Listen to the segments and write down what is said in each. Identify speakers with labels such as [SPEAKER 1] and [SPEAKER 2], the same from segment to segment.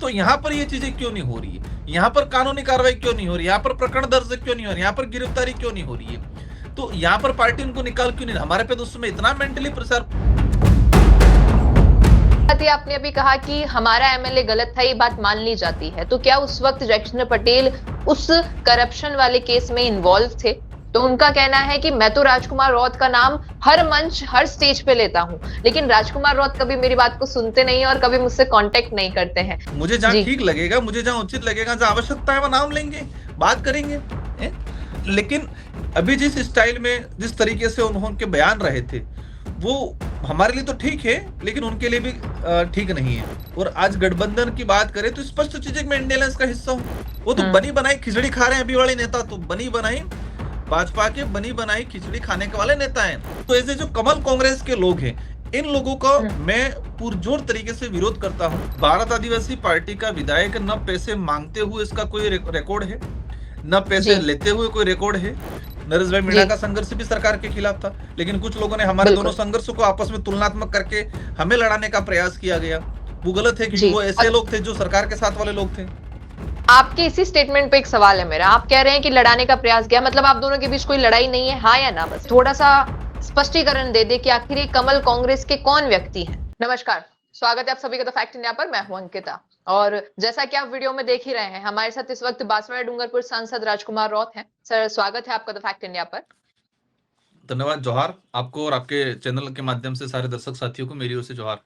[SPEAKER 1] तो यहाँ पर ये चीजें क्यों नहीं हो रही है? यहाँ पर कानूनी कार्रवाई क्यों नहीं हो रही है? यहाँ पर प्रकरण दर्ज क्यों नहीं हो रही है? यहाँ पर गिरफ्तारी क्यों नहीं हो रही है? तो यहाँ पर पार्टी उनको निकाल क्यों नहीं? हमारे पे तो उस समय इतना मेंटली प्रेशर।
[SPEAKER 2] आपने अभी कहा कि हमारा एमएलए गलत था, ये बात मान ली जाती है, तो क्या उस वक्त जयकृष्ण पटेल उस करप्शन वाले केस में इन्वॉल्व थे? तो उनका कहना है कि मैं तो राजकुमार रौत का नाम हर मंच हर स्टेज पे लेता हूं, लेकिन राजकुमार रौत कभी मेरी बात को सुनते नहीं और कभी मुझसे कांटेक्ट नहीं करते हैं।
[SPEAKER 1] मुझे जहां ठीक लगेगा, मुझे जहां उचित लगेगा, जहां आवश्यकता है, वह नाम लेंगे, बात करेंगे। लेकिन अभी जिस स्टाइल में, जिस तरीके से उनके बयान रहे थे, वो हमारे लिए तो ठीक है, लेकिन उनके लिए भी ठीक नहीं है। और आज गठबंधन की बात करें तो स्पष्ट चीज है, मैं इंडियन का हिस्सा हूँ। वो तो बनी बनाई खिचड़ी खा रहे हैं अभी वाले नेता, तो बनी बनाई भाजपा के बनी बनाई खिचड़ी खाने के वाले नेता हैं। तो ऐसे जो कमल कांग्रेस के लोग हैं, इन लोगों का मैं पुरजोर तरीके से विरोध करता हूं। भारत आदिवासी पार्टी का विधायक न पैसे मांगते हुए इसका कोई रिकॉर्ड है, न पैसे लेते हुए कोई रिकॉर्ड है। नरेश भाई मीणा का संघर्ष भी सरकार के खिलाफ था, लेकिन कुछ लोगों ने हमारे दोनों संघर्षों को आपस में तुलनात्मक करके हमें लड़ाने का प्रयास किया गया। वो गलत है, क्योंकि वो ऐसे लोग थे जो सरकार के साथ वाले लोग थे।
[SPEAKER 2] आपके इसी स्टेटमेंट पे एक सवाल है मेरा। आप कह रहे हैं कि लड़ाने का प्रयास किया, मतलब आप दोनों के बीच कोई लड़ाई नहीं है, हाँ या ना? बस थोड़ा सा स्पष्टीकरण दे दे कि आखिर ये कमल कांग्रेस के कौन व्यक्ति हैं। नमस्कार, स्वागत है आप सभी का द फैक्ट इंडिया पर। मैं हूं अंकिता, और जैसा कि आप वीडियो में देख ही रहे हैं, हमारे साथ इस वक्त बांसवाड़ा डूंगरपुर सांसद राजकुमार रौत हैं। सर, स्वागत है आपका द फैक्ट इंडिया पर।
[SPEAKER 1] धन्यवाद। जोहार आपको और आपके चैनल के माध्यम से सारे दर्शक साथियों को मेरी ओर से जोहार।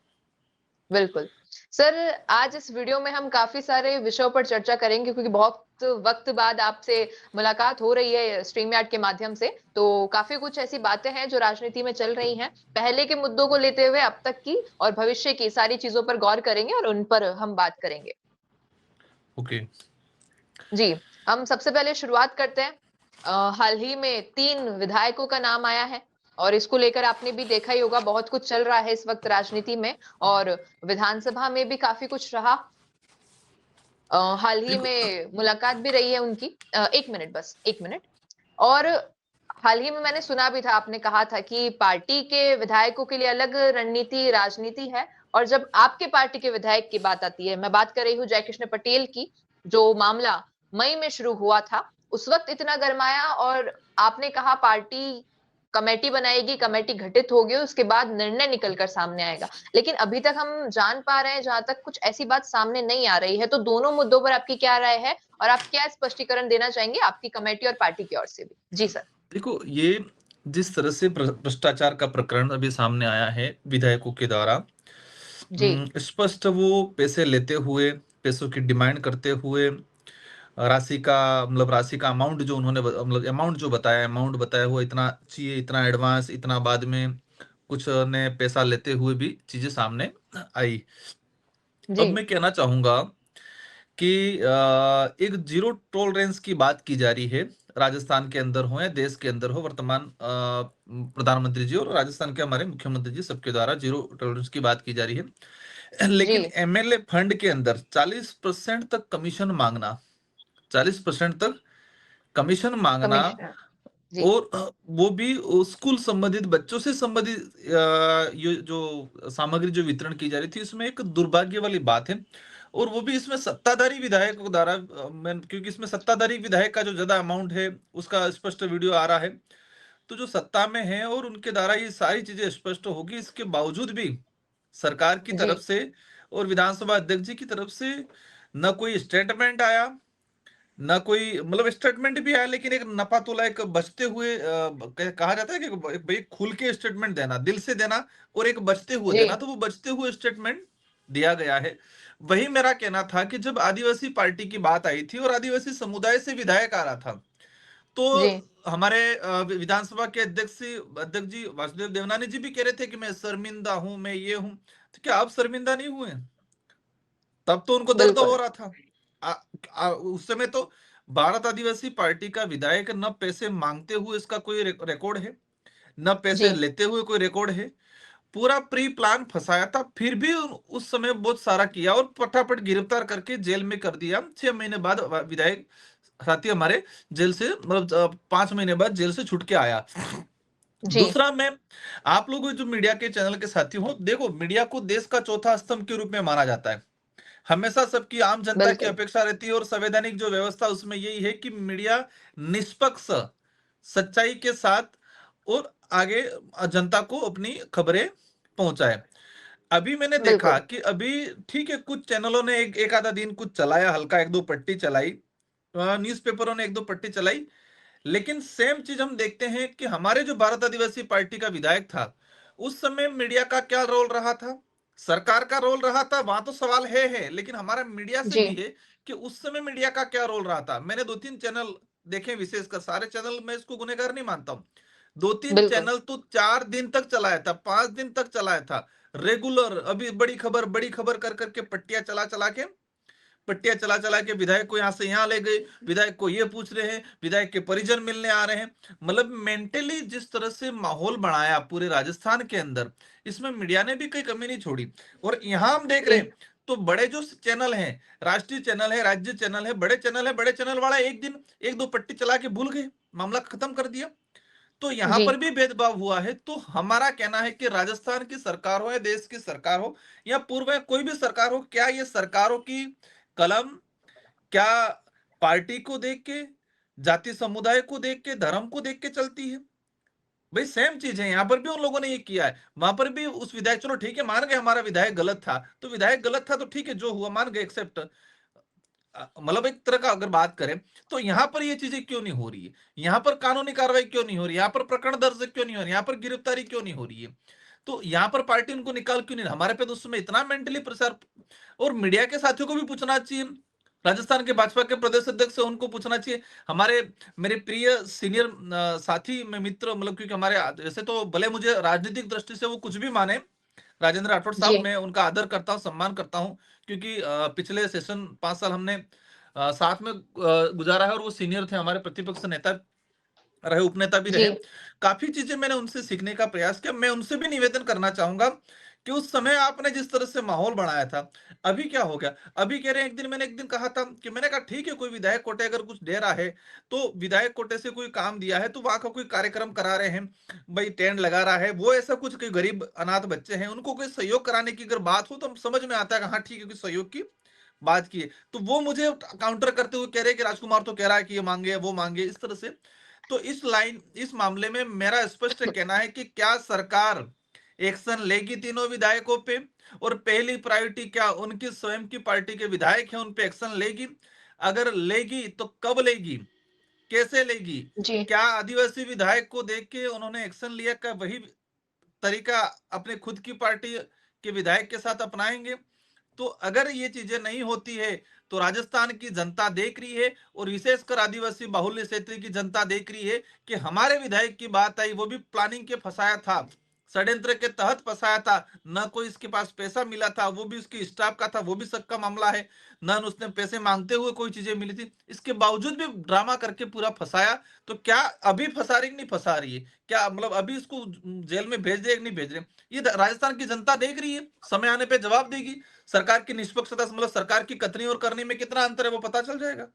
[SPEAKER 2] बिल्कुल सर, आज इस वीडियो में हम काफी सारे विषयों पर चर्चा करेंगे, क्योंकि बहुत वक्त बाद आपसे मुलाकात हो रही है स्ट्रीम यार्ड के माध्यम से। तो काफी कुछ ऐसी बातें हैं जो राजनीति में चल रही हैं, पहले के मुद्दों को लेते हुए अब तक की और भविष्य की सारी चीजों पर गौर करेंगे और उन पर हम बात करेंगे।
[SPEAKER 1] ओके
[SPEAKER 2] जी, हम सबसे पहले शुरुआत करते हैं। हाल ही में 3 विधायकों का नाम आया है, और इसको लेकर आपने भी देखा ही होगा, बहुत कुछ चल रहा है इस वक्त राजनीति में, और विधानसभा में भी काफी कुछ रहा। हाल ही में मुलाकात भी रही है उनकी। 1 मिनट, बस 1 मिनट। और हाल ही में मैंने सुना भी था, आपने कहा था कि पार्टी के विधायकों के लिए अलग रणनीति राजनीति है, और जब आपके पार्टी के विधायक की बात आती है, मैं बात कर रही हूँ जयकृष्ण पटेल की, जो मामला मई में शुरू हुआ था, उस वक्त इतना गरमाया और आपने कहा पार्टी कमेटी बनाएगी, कमेटी गठित होगी, उसके बाद निर्णय निकलकर सामने आएगा। लेकिन अभी तक हम जान पा रहे हैं, जहां तक कुछ ऐसी बात सामने नहीं आ रही है। तो दोनों मुद्दों पर आपकी क्या राय है, और आप क्या स्पष्टीकरण देना चाहेंगे आपकी कमेटी और पार्टी की ओर से भी? जी सर।
[SPEAKER 1] देखो, ये जिस तरह से भ्रष्टाचार का प्रकरण अभी सामने आया है विधायकों के द्वारा, स्पष्ट वो पैसे लेते हुए, पैसों की डिमांड करते हुए, राशि का मतलब राशि का अमाउंट जो उन्होंने मतलब अमाउंट बताया हुआ इतना चाहिए, इतना एडवांस, इतना बाद में, कुछ ने पैसा लेते हुए भी चीजें सामने आई। अब मैं कहना चाहूंगा कि एक जीरो टॉलरेंस की बात की जा रही है, राजस्थान के अंदर हो या देश के अंदर हो। वर्तमान प्रधानमंत्री जी और राजस्थान के हमारे मुख्यमंत्री जी, सबके द्वारा जीरो टॉलरेंस की बात की जा रही है। लेकिन एमएलए फंड के अंदर 40% तक कमीशन मांगना, 40% तक कमीशन मांगना, और वो भी स्कूल संबंधित, बच्चों से संबंधित ये जो सामग्री जो वितरण की जा रही थी, इसमें एक दुर्भाग्य वाली बात है। और वो भी इसमें सत्ताधारी विधायक द्वारा, क्योंकि इसमें सत्ताधारी विधायक का जो ज्यादा अमाउंट है उसका स्पष्ट वीडियो आ रहा है। तो जो सत्ता में है और उनके द्वारा ये सारी चीजें स्पष्ट होगी, इसके बावजूद भी सरकार की तरफ से और विधानसभा अध्यक्ष जी की तरफ से न कोई स्टेटमेंट आया, ना कोई मतलब स्टेटमेंट भी आया, लेकिन एक नफा तोला, एक बचते हुए कहा जाता है कि भाई खुल के स्टेटमेंट देना, दिल से देना, और एक बचते हुए देना, तो वो बचते हुए स्टेटमेंट दिया गया है। वही मेरा कहना था कि जब आदिवासी पार्टी की बात आई थी और आदिवासी समुदाय से विधायक आ रहा था, तो हमारे विधानसभा के अध्यक्ष जी वासुदेव देवनानी जी भी कह रहे थे कि मैं शर्मिंदा हूं, मैं ये हूं। तो क्या आप शर्मिंदा नहीं हुए? तब तो उनको दर्द हो रहा था। उस समय तो भारत आदिवासी पार्टी का विधायक न पैसे मांगते हुए इसका कोई रिकॉर्ड है, न पैसे लेते हुए कोई रिकॉर्ड है। पूरा प्री प्लान फंसाया था, फिर भी उस समय बहुत सारा किया और फटाफट गिरफ्तार करके जेल में कर दिया। 6 महीने बाद विधायक साथी हमारे जेल से, मतलब 5 महीने बाद जेल से छूट के आया। दूसरा, मैं आप लोग जो मीडिया के चैनल के साथी हो, देखो, मीडिया को देश का चौथा स्तंभ के रूप में माना जाता है। हमेशा सबकी आम जनता की
[SPEAKER 2] बिल्कुल।
[SPEAKER 1] अपेक्षा रहती है और संवैधानिक जो व्यवस्था उसमें यही है कि मीडिया निष्पक्ष सच्चाई के साथ और आगे जनता को अपनी खबरें पहुंचाए। अभी मैंने देखा
[SPEAKER 2] बिल्कुल।
[SPEAKER 1] कि अभी ठीक है, कुछ चैनलों ने एक आधा दिन कुछ चलाया, हल्का एक दो पट्टी चलाई, न्यूज़पेपरों ने एक दो पट्टी चलाई, लेकिन सेम चीज हम देखते हैं कि हमारे जो भारत आदिवासी पार्टी का विधायक था, उस समय मीडिया का क्या रोल रहा था, सरकार का रोल रहा था, वहां तो सवाल है, लेकिन हमारा मीडिया से
[SPEAKER 2] जी।
[SPEAKER 1] भी है कि उस समय मीडिया का क्या रोल रहा था। मैंने दो तीन चैनल देखे, विशेषकर सारे चैनल मैं इसको गुनहगार नहीं मानता हूं, दो तीन
[SPEAKER 2] बिल्कुल।
[SPEAKER 1] चैनल तो 4 दिन तक चलाया था, 5 दिन तक चलाया था रेगुलर। अभी बड़ी खबर कर करके पट्टियां चला चला के, पट्टियां चला चला के विधायक को यहां से यहां ले गए, विधायक को ये पूछ रहे हैं, विधायक के परिजन मिलने आ रहे हैं। मतलब मेंटली जिस तरह से माहौल बनाया पूरे राजस्थान के अंदर, इसमें मीडिया ने भी कोई कमी नहीं छोड़ी। और यहां हम देख रहे
[SPEAKER 2] जी।
[SPEAKER 1] हैं तो बड़े जो चैनल हैं, राष्ट्रीय चैनल है, राज्य चैनल है, बड़े चैनल वाला एक दिन एक दो पट्टी चला के भूल गए, मामला खत्म कर दिया। तो यहां
[SPEAKER 2] जी।
[SPEAKER 1] पर भी भेदभाव हुआ है। तो हमारा कहना है कि राजस्थान की सरकार हो या देश की सरकार हो या पूर्व में कोई भी सरकार हो, क्या ये सरकारों की कलम, क्या पार्टी को देख के, जाति समुदाय को देख के, धर्म को देख के चलती है? भाई सेम चीज है, यहां पर भी उन लोगों ने ये किया है, वहां पर भी उस विधायक, चलो ठीक है मान गए हमारा विधायक गलत था, तो विधायक गलत था तो ठीक है, जो हुआ मान गए, एक्सेप्ट। मतलब एक तरह का अगर बात करें तो यहां पर ये चीजें क्यों नहीं हो रही है, यहां पर कानूनी कार्रवाई क्यों नहीं हो रही, यहां पर प्रकरण दर्ज क्यों नहीं हो रही, यहां पर गिरफ्तारी क्यों नहीं हो रही है? तो यहां पर पार्टी उनको निकाल क्यों नहीं, हमारे पे तो उसमें इतना मेंटली प्रेशर। और मीडिया के साथियों को भी पूछना चाहिए, राजस्थान के भाजपा के प्रदेश अध्यक्ष है उनको पूछना चाहिए, हमारे मेरे प्रिय सीनियर साथी में मित्र, मतलब क्योंकि हमारे जैसे तो भले मुझे राजनीतिक दृष्टि से वो कुछ भी माने, राजेंद्र राठौड़ साहब,
[SPEAKER 2] जी।
[SPEAKER 1] मैं उनका आदर करता हूं, सम्मान करता हूं, क्योंकि पिछले सेशन 5 साल हमने साथ में गुजारा है, और वो सीनियर थे, हमारे प्रतिपक्ष नेता रहे, उपनेता भी
[SPEAKER 2] जी।
[SPEAKER 1] रहे। काफी चीजें मैंने उनसे सीखने का प्रयास किया। मैं उनसे भी निवेदन करना चाहूंगा कि उस समय आपने जिस तरह से माहौल बनाया था, अभी क्या हो गया? अभी कह रहे हैं, एक दिन कहा था कि मैंने कहा ठीक है, कोई विधायक कोटे अगर कुछ दे रहा है, तो विधायक कोटे से कोई काम दिया है तो वहां का कोई कार्यक्रम करा रहे हैं, भाई टेंट लगा रहा है, वो ऐसा कुछ, कोई गरीब अनाथ बच्चे हैं उनको कोई सहयोग कराने की अगर बात हो तो समझ में आता है कि हाँ ठीक है, कोई सहयोग की बात की है। तो वो मुझे काउंटर करते हुए कह रहे हैं कि राजकुमार तो कह रहा है कि ये मांगे वो मांगे, इस तरह से। तो इस मामले में मेरा स्पष्ट कहना है कि क्या सरकार एक्शन लेगी तीनों विधायकों पे, और पहली प्रायोरिटी क्या उनकी स्वयं की पार्टी के विधायक हैं उन पे एक्शन लेगी? अगर लेगी तो कब लेगी, कैसे लेगी?
[SPEAKER 2] जी।
[SPEAKER 1] क्या आदिवासी विधायक को देख के उन्होंने एक्शन लिया, का वही तरीका अपने खुद की पार्टी के विधायक के साथ अपनाएंगे? तो अगर ये चीजें नहीं होती है तो राजस्थान की जनता देख रही है, और विशेषकर आदिवासी बाहुल्य क्षेत्र की जनता देख रही है कि हमारे विधायक की बात आई, वो भी प्लानिंग के फंसाया था, षड्यंत्र के तहत फंसाया था, न कोई इसके पास पैसा मिला था, वो भी उसकी स्टाफ का था, वो भी शक का मामला है, न उसने पैसे मांगते हुए कोई चीजें मिली थी, इसके बावजूद भी ड्रामा करके पूरा फंसाया। तो क्या अभी फंसा रही, नहीं फंसा रही है, क्या मतलब अभी इसको जेल में भेज रहे, नहीं भेज रहे? ये राजस्थान की जनता देख रही है, समय आने पे जवाब देगी। सरकार की निष्पक्षता, मतलब सरकार की कथनी और करनी में कितना अंतर है वो पता चल जाएगा।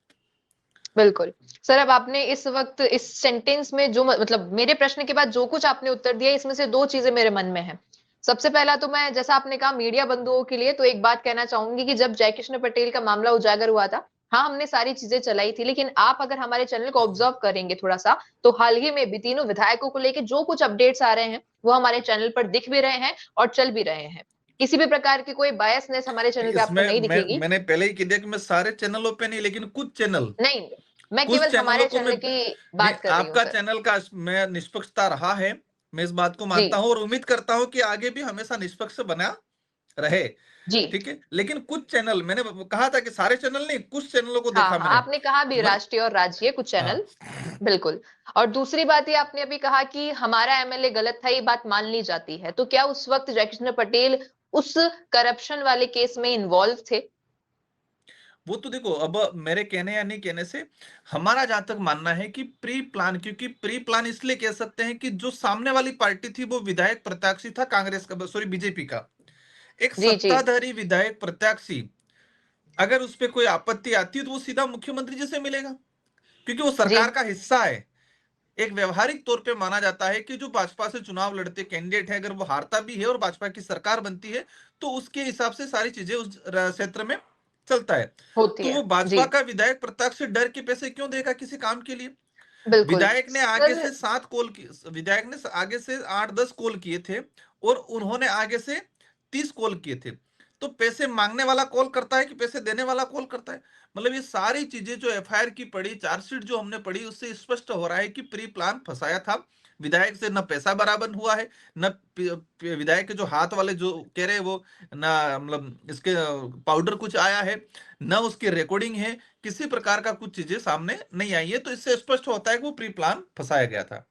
[SPEAKER 2] बिल्कुल। सर, अब आपने इस वक़्त इस सेंटेंस में जो मतलब मेरे प्रश्न के बाद जो कुछ आपने उत्तर दिया, इसमें से 2 चीज़ें मेरे मन में हैं। सबसे पहला तो मैं, जैसा आपने कहा मीडिया बंधुओं के लिए, तो एक बात कहना चाहूँगी कि जब जयकृष्ण पटेल का मामला उजागर हुआ था, हाँ, हमने सारी चीज़ें चलाई थी, लेकिन आप अगर हमारे चैनल को ऑब्ज़र्व करेंगे थोड़ा-सा, तो हाल ही में भी तीनों विधायकों को लेके जो कुछ अपडेट्स आ रहे हैं, वो हमारे चैनल पर दिख भी रहे हैं और चल भी रहे हैं। किसी भी प्रकार की कोई बायसनेस हमारे चैनल पे आपको
[SPEAKER 1] इसमें
[SPEAKER 2] नहीं दिखेगी।
[SPEAKER 1] मैंने पहले ही कह दिया कि मैं सारे चैनलों पे नहीं, लेकिन
[SPEAKER 2] नहीं, मैं
[SPEAKER 1] कुछ
[SPEAKER 2] केवल
[SPEAKER 1] चैनलों
[SPEAKER 2] हमारे
[SPEAKER 1] को मैं,
[SPEAKER 2] चैनल की
[SPEAKER 1] नहीं,
[SPEAKER 2] बात कर रही हूँ
[SPEAKER 1] आपका
[SPEAKER 2] सर।
[SPEAKER 1] चैनल का मैं निष्पक्षता रहा है, मैं इस बात को
[SPEAKER 2] जी।
[SPEAKER 1] मानता हूं और उम्मीद करता हूं कि आगे भी हमेशा निष्पक्ष बना रहे।
[SPEAKER 2] जी।
[SPEAKER 1] ठीक है, लेकिन कुछ चैनल, मैंने कहा था कि सारे चैनल नहीं, कुछ चैनलों को
[SPEAKER 2] हाँ,
[SPEAKER 1] देखा
[SPEAKER 2] हाँ,
[SPEAKER 1] मैंने।
[SPEAKER 2] आपने कहा भी
[SPEAKER 1] मतलब
[SPEAKER 2] राष्ट्रीय और राज्यीय कुछ
[SPEAKER 1] हाँ,
[SPEAKER 2] चैनल, बिल्कुल। और दूसरी बात ये आपने अभी कहा कि हमारा एमएलए गलत था, ये बात मान ली जाती है। तो क्या उस वक़्त जयकृष्ण पटेल उस करप्शन वाले केस में इन्वॉल्व थे?
[SPEAKER 1] वो तो देखो, अब मेरे कहने या नहीं कहने से हमारा जहां तक मानना है कि प्री प्लान, क्योंकि प्री प्लान इसलिए कह सकते हैं कि जो सामने वाली पार्टी थी वो विधायक प्रत्याशी था कांग्रेस का, सॉरी बीजेपी का, एक
[SPEAKER 2] जी, जी।
[SPEAKER 1] सत्ताधारी विधायक प्रत्याशी, अगर उस पे कोई आपत्ति आती है तो वो सीधा मुख्यमंत्री जी से मिलेगा, क्योंकि वो
[SPEAKER 2] जी।
[SPEAKER 1] सरकार का हिस्सा है। एक व्यवहारिक तौर पे माना जाता है कि जो भाजपा से चुनाव लड़ते कैंडिडेट है, अगर वो हारता भी है और भाजपा की सरकार बनती है, तो उसके हिसाब से सारी चीजें उस क्षेत्र में चलता है।
[SPEAKER 2] होती
[SPEAKER 1] तो
[SPEAKER 2] है।
[SPEAKER 1] वो
[SPEAKER 2] जी,
[SPEAKER 1] भाजपा का विधायक प्रत्यक्ष से डर के पैसे क्यों देगा किसी काम के लिए?
[SPEAKER 2] बिल्कुल।
[SPEAKER 1] विधायक ने आगे
[SPEAKER 2] सर
[SPEAKER 1] से 7 कॉल की, विधायक ने आगे से 8-10 कॉल किए थे और उन्होंने आगे से 30 कॉल किए थे। तो पैसे मांगने वाला कॉल करता है कि पैसे देने वाला कॉल करता है? मतलब ये सारी चीजें जो एफआईआर की पढ़ी, चार्जशीट जो हमने पढ़ी, उससे स्पष्ट हो रहा है कि प्री प्लान फंसाया था। विधायक से न पैसा बराबर हुआ है, न विधायक के जो हाथ वाले जो कह रहे हैं वो, न मतलब इसके पाउडर कुछ आया है, न उसकी रिकॉर्डिंग है, किसी प्रकार का कुछ चीजें सामने नहीं आई है। तो इससे स्पष्ट होता है कि वो प्री प्लान फंसाया गया था।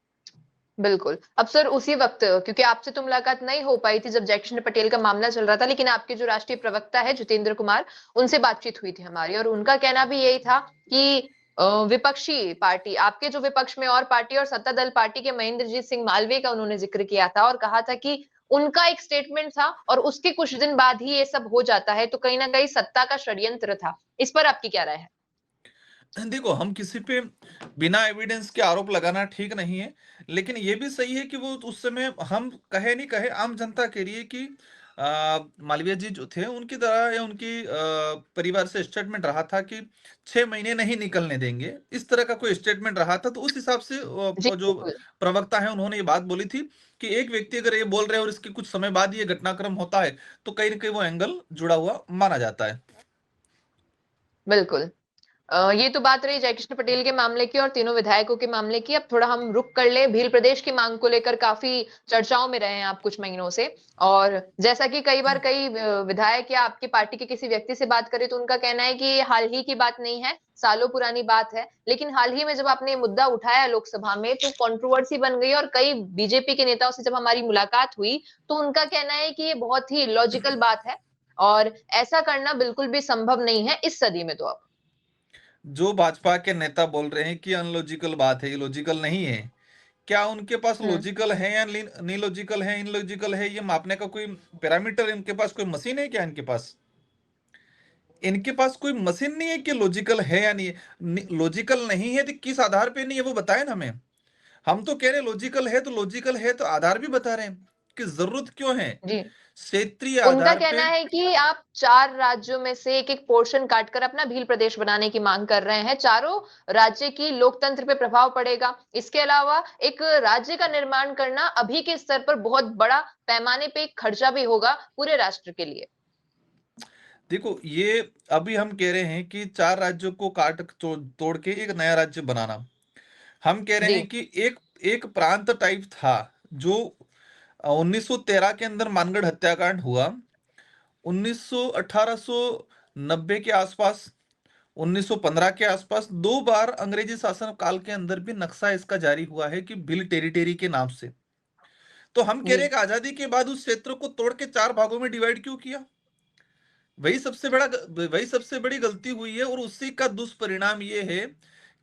[SPEAKER 2] बिल्कुल। अब सर उसी वक़्त क्योंकि आपसे तो मुलाकात नहीं हो पाई थी जब जयकृष्ण पटेल का मामला चल रहा था, लेकिन आपके जो राष्ट्रीय प्रवक्ता है जितेंद्र कुमार, उनसे बातचीत हुई थी हमारी और उनका कहना भी यही था कि विपक्षी पार्टी आपके जो विपक्ष में और पार्टी और सत्ता दल पार्टी के महेंद्रजीत सिंह मालवीय का उन्होंने ज़िक्र किया था और कहा था कि उनका एक स्टेटमेंट था और उसके कुछ दिन बाद ही ये सब हो जाता है, तो कहीं न कहीं सत्ता का षड्यंत्र था। इस पर आपकी क्या राय है?
[SPEAKER 1] देखो, हम किसी पे बिना एविडेंस के आरोप लगाना ठीक नहीं है, लेकिन ये भी सही है कि वो उस समय हम कहे नहीं कहे आम जनता के लिए कि मालवीय जी जो थे उनकी तरह या उनकी परिवार से स्टेटमेंट रहा था कि 6 महीने नहीं निकलने देंगे, इस तरह का कोई स्टेटमेंट रहा था। तो उस हिसाब से
[SPEAKER 2] जी,
[SPEAKER 1] जो
[SPEAKER 2] बिल्कुल।
[SPEAKER 1] प्रवक्ता है उन्होंने ये बात बोली थी कि एक व्यक्ति अगर ये बोल रहे हैं और इसके कुछ समय बाद ये घटनाक्रम होता है, तो कहीं ना कहीं वो एंगल जुड़ा हुआ माना जाता है।
[SPEAKER 2] बिल्कुल। ये तो बात रही जयकृष्ण पटेल के मामले की और तीनों विधायकों के मामले की। अब थोड़ा हम रुक कर लें, भील प्रदेश की मांग को लेकर काफी चर्चाओं में रहे हैं आप कुछ महीनों से और जैसा कि कई बार कई विधायक या आपकी पार्टी के किसी व्यक्ति से बात करें तो उनका कहना है कि ये हाल ही की बात नहीं है, सालों पुरानी बात है। लेकिन हाल ही में जब आपने ये मुद्दा उठाया लोकसभा में तो कंट्रोवर्सी बन गई और कई बीजेपी के नेताओं से जब हमारी मुलाकात हुई तो उनका कहना है कि ये बहुत ही लॉजिकल बात है और ऐसा करना बिल्कुल भी संभव नहीं है इस सदी में तो अब।
[SPEAKER 1] जो भाजपा के नेता बोल रहे हैं कि अनलॉजिकल बात है, ये लॉजिकल नहीं है, क्या उनके पास
[SPEAKER 2] हुँ।
[SPEAKER 1] लॉजिकल है या नहीं लॉजिकल है, इनलॉजिकल है, ये मापने का कोई पैरामीटर इनके पास कोई मशीन है क्या? इनके पास कोई मशीन नहीं है कि लॉजिकल है या नहीं। लॉजिकल नहीं है तो किस आधार पे नहीं है वो बताए ना हमें। हम तो कह रहे लॉजिकल है, तो लॉजिकल है तो आधार भी बता रहे हैं कि जरूरत क्यों है
[SPEAKER 2] जी।
[SPEAKER 1] क्षेत्रीय
[SPEAKER 2] उनका
[SPEAKER 1] आधार
[SPEAKER 2] कहना
[SPEAKER 1] पे।
[SPEAKER 2] है कि आप 4 राज्यों में से एक-एक पोर्शन काटकर अपना भील प्रदेश बनाने की मांग कर रहे हैं। चारों राज्य की लोकतंत्र पे प्रभाव पड़ेगा। इसके अलावा एक राज्य का निर्माण करना अभी के स्तर पर बहुत बड़ा पैमाने पे एक खर्चा भी होगा पूरे राष्ट्र के लिए।
[SPEAKER 1] देखो, ये अभी हम कह रहे हैं कि 4 राज्यों को काट तोड़ के एक नया राज्य बनाना। हम कह रहे
[SPEAKER 2] जी,
[SPEAKER 1] हैं कि एक एक प्रांत टाइप था जो 1913 के अंदर मानगढ़ हत्याकांड हुआ। 1900 1890 के आसपास, 1915 के आसपास 2 बार अंग्रेजी शासन काल के अंदर भी नक्शा इसका जारी हुआ है कि भिल टेरिटरी के नाम से। तो हम कह रहे
[SPEAKER 2] जी,
[SPEAKER 1] हैं कि आजादी के बाद उस क्षेत्र को तोड़ के 4 भागों में डिवाइड क्यों किया? वही सबसे बड़ी गलती हुई है और उसी का दुष्परिणाम ये है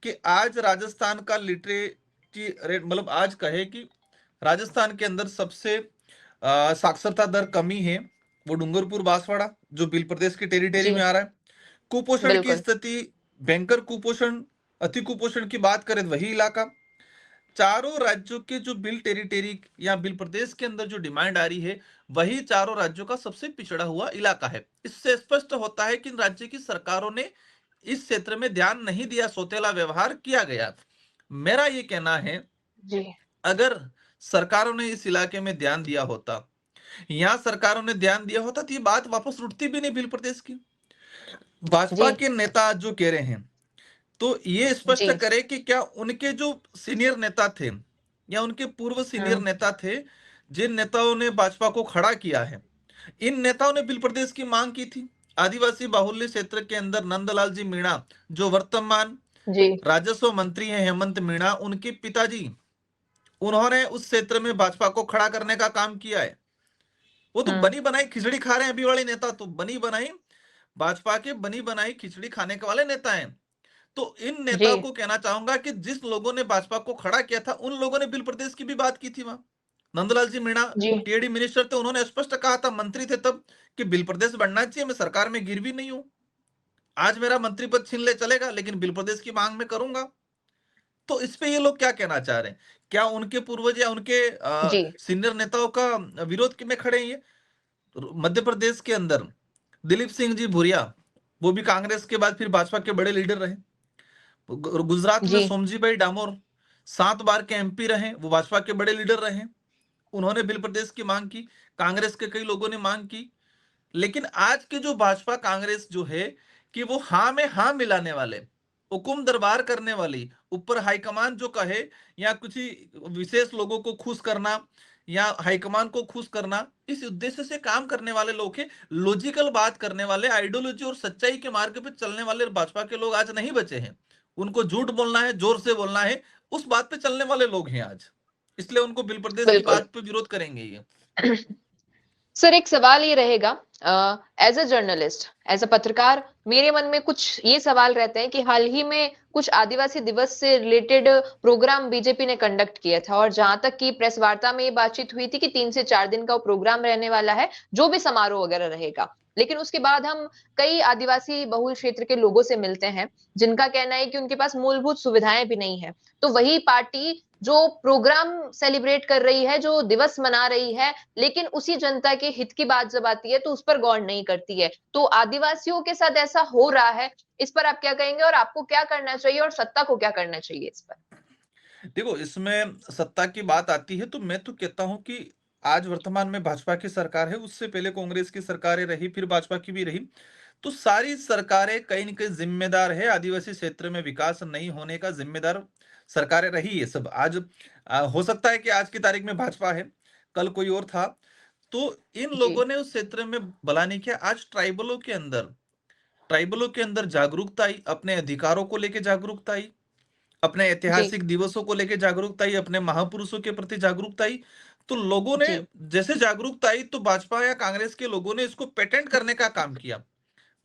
[SPEAKER 1] कि आज राजस्थान का लिटरेसी रेट, मतलब आज कहे कि राजस्थान के अंदर सबसे साक्षरता दर कमी है, वो डूंगरपुर बांसवाड़ा जो भील प्रदेश की टेरिटरी
[SPEAKER 2] जी,
[SPEAKER 1] में आ रहा है। कुपोषण की
[SPEAKER 2] बिल्कुल।
[SPEAKER 1] स्थिति, भयंकर कुपोषण, अति कुपोषण की बात करें तो वही इलाका। चारों राज्यों के जो बिल टेरिटरी या बिल प्रदेश के अंदर जो डिमांड आ रही है, वही चारों राज्यों का सबसे पिछड़ा हुआ इलाका है। इससे स्पष्ट होता है कि इन राज्य की सरकारों ने इस क्षेत्र में ध्यान नहीं दिया, सौतेला व्यवहार किया गया। मेरा ये कहना है,
[SPEAKER 2] जी,
[SPEAKER 1] अगर सरकारों ने इस इलाके में ध्यान दिया होता, यहाँ सरकारों ने ध्यान दिया होता, तो ये बात वापस उठती भी नहीं बिल प्रदेश की।
[SPEAKER 2] जी,
[SPEAKER 1] भाजपा के नेता जो कह रहे हैं, तो ये स्पष्ट
[SPEAKER 2] जी,
[SPEAKER 1] करे कि क्या उनके जो सीनियर नेता थे या उनके पूर्व सीनियर
[SPEAKER 2] हुँ,
[SPEAKER 1] नेता थे, जिन नेताओं ने भाजपा को खड़ा किया है, इन नेताओं ने बिल प्रदेश की मांग की थी। आदिवासी बाहुल्य क्षेत्र के अंदर नंदलाल जी मीणा, जो वर्तमान
[SPEAKER 2] जी,
[SPEAKER 1] राजस्व मंत्री हैं, हेमंत मीणा, उनके पिताजी, उन्होंने उस क्षेत्र में भाजपा को खड़ा करने का काम किया है। वो तो
[SPEAKER 2] हुँ,
[SPEAKER 1] बनी बनाई खिचड़ी खा रहे हैं, अभी वाले नेता तो बनी बनाई भाजपा के बनी बनाई खिचड़ी खाने के वाले नेता हैं। तो इन
[SPEAKER 2] जी,
[SPEAKER 1] नेताओं को कहना चाहूंगा कि जिस लोगों ने भाजपा को खड़ा किया था, उन लोगों ने बिल प्रदेश की भी बात की थी वहां। नंदलाल जी मीणा
[SPEAKER 2] जी,
[SPEAKER 1] टीएडी मिनिस्टर थे, उन्होंने स्पष्ट कहा था, मंत्री थे तब, कि बिल प्रदेश बढ़ना चाहिए, मैं सरकार में गिरवी नहीं हूं। आज मेरा मंत्री पद छीन ले चलेगा, लेकिन बिल प्रदेश की मांग में करूंगा। तो इस पे ये लोग क्या कहना चाह रहे हैं? क्या उनके पूर्वज या उनके
[SPEAKER 2] जी,
[SPEAKER 1] सीनियर नेताओं का विरोध में खड़े हैं ये? मध्य प्रदेश के अंदर दिलीप सिंह जी भूरिया, वो भी कांग्रेस के बाद फिर भाजपा के बड़े लीडर रहे। गुजरात में
[SPEAKER 2] जी
[SPEAKER 1] सोमजीभाई डामोर 7 बार के एमपी रहे, वो भाजपा के बड़े लीडर रहे। उन्होंने बिल प्रदेश की मांग की, कांग्रेस के कई लोगों ने मांग की। लेकिन आज के जो भाजपा कांग्रेस जो है कि वो हाँ में हाँ मिलाने वाले, हुकुम दरबार करने वाली, ऊपर हाईकमान जो कहे, या कुछ ही विशेष लोगों को खुश करना या हाईकमान को खुश करना, इस उद्देश्य से काम करने वाले लोग हैं। लॉजिकल बात करने वाले, आइडियोलॉजी और सच्चाई के मार्ग पे चलने वाले भाजपा के लोग आज नहीं बचे हैं। उनको झूठ बोलना है, जोर से बोलना है, उस बात पे चलने वाले लोग हैं आज। इसलिए उनको बिल प्रदेश की
[SPEAKER 2] बिल्कुल।
[SPEAKER 1] बात पे विरोध करेंगे ये।
[SPEAKER 2] सर एक सवाल ये रहेगा, as a journalist, as a पत्रकार, मेरे मन में कुछ ये सवाल रहते हैं कि हाल ही में कुछ आदिवासी दिवस से रिलेटेड प्रोग्राम बीजेपी ने कंडक्ट किया था, और जहां तक की प्रेस वार्ता में ये बातचीत हुई थी कि 3 से 4 दिन का वो प्रोग्राम रहने वाला है, जो भी समारोह वगैरह रहेगा। लेकिन उसके बाद हम कई आदिवासी बहुल क्षेत्र के लोगों से मिलते हैं, जिनका कहना है कि उनके पास मूलभूत सुविधाएं भी नहीं है। तो वही पार्टी जो प्रोग्राम सेलिब्रेट कर रही है, जो दिवस मना रही है, लेकिन उसी जनता के हित की बात जब आती है तो उस पर गौर नहीं करती है। तो आदिवासियों के साथ ऐसा हो रहा है, इस पर आप क्या कहेंगे, और आपको क्या करना चाहिए, और सत्ता को क्या करना चाहिए इस पर?
[SPEAKER 1] देखो, इसमें सत्ता की बात आती है तो मैं तो कहता हूं कि आज वर्तमान में भाजपा की सरकार है, उससे पहले कांग्रेस की सरकारें रही, फिर भाजपा की भी रही। तो सारी सरकारें कहीं न कहीं जिम्मेदार है, आदिवासी क्षेत्र में विकास नहीं होने का जिम्मेदार सरकारें रही है सब। आज हो सकता है कि आज की तारीख में भाजपा है, कल कोई और था। तो इन
[SPEAKER 2] जी
[SPEAKER 1] लोगों ने उस क्षेत्र में भला नहीं किया। आज ट्राइबलों के अंदर जागरूकता आई, अपने अधिकारों को लेकर जागरूकता आई, अपने
[SPEAKER 2] जी
[SPEAKER 1] ऐतिहासिक दिवसों को लेकर जागरूकता आई, अपने महापुरुषों के प्रति जागरूकता आई। तो लोगों ने,
[SPEAKER 2] जी
[SPEAKER 1] जैसे जागरूकता आई, तो भाजपा या कांग्रेस के लोगों ने इसको पेटेंट करने का काम किया।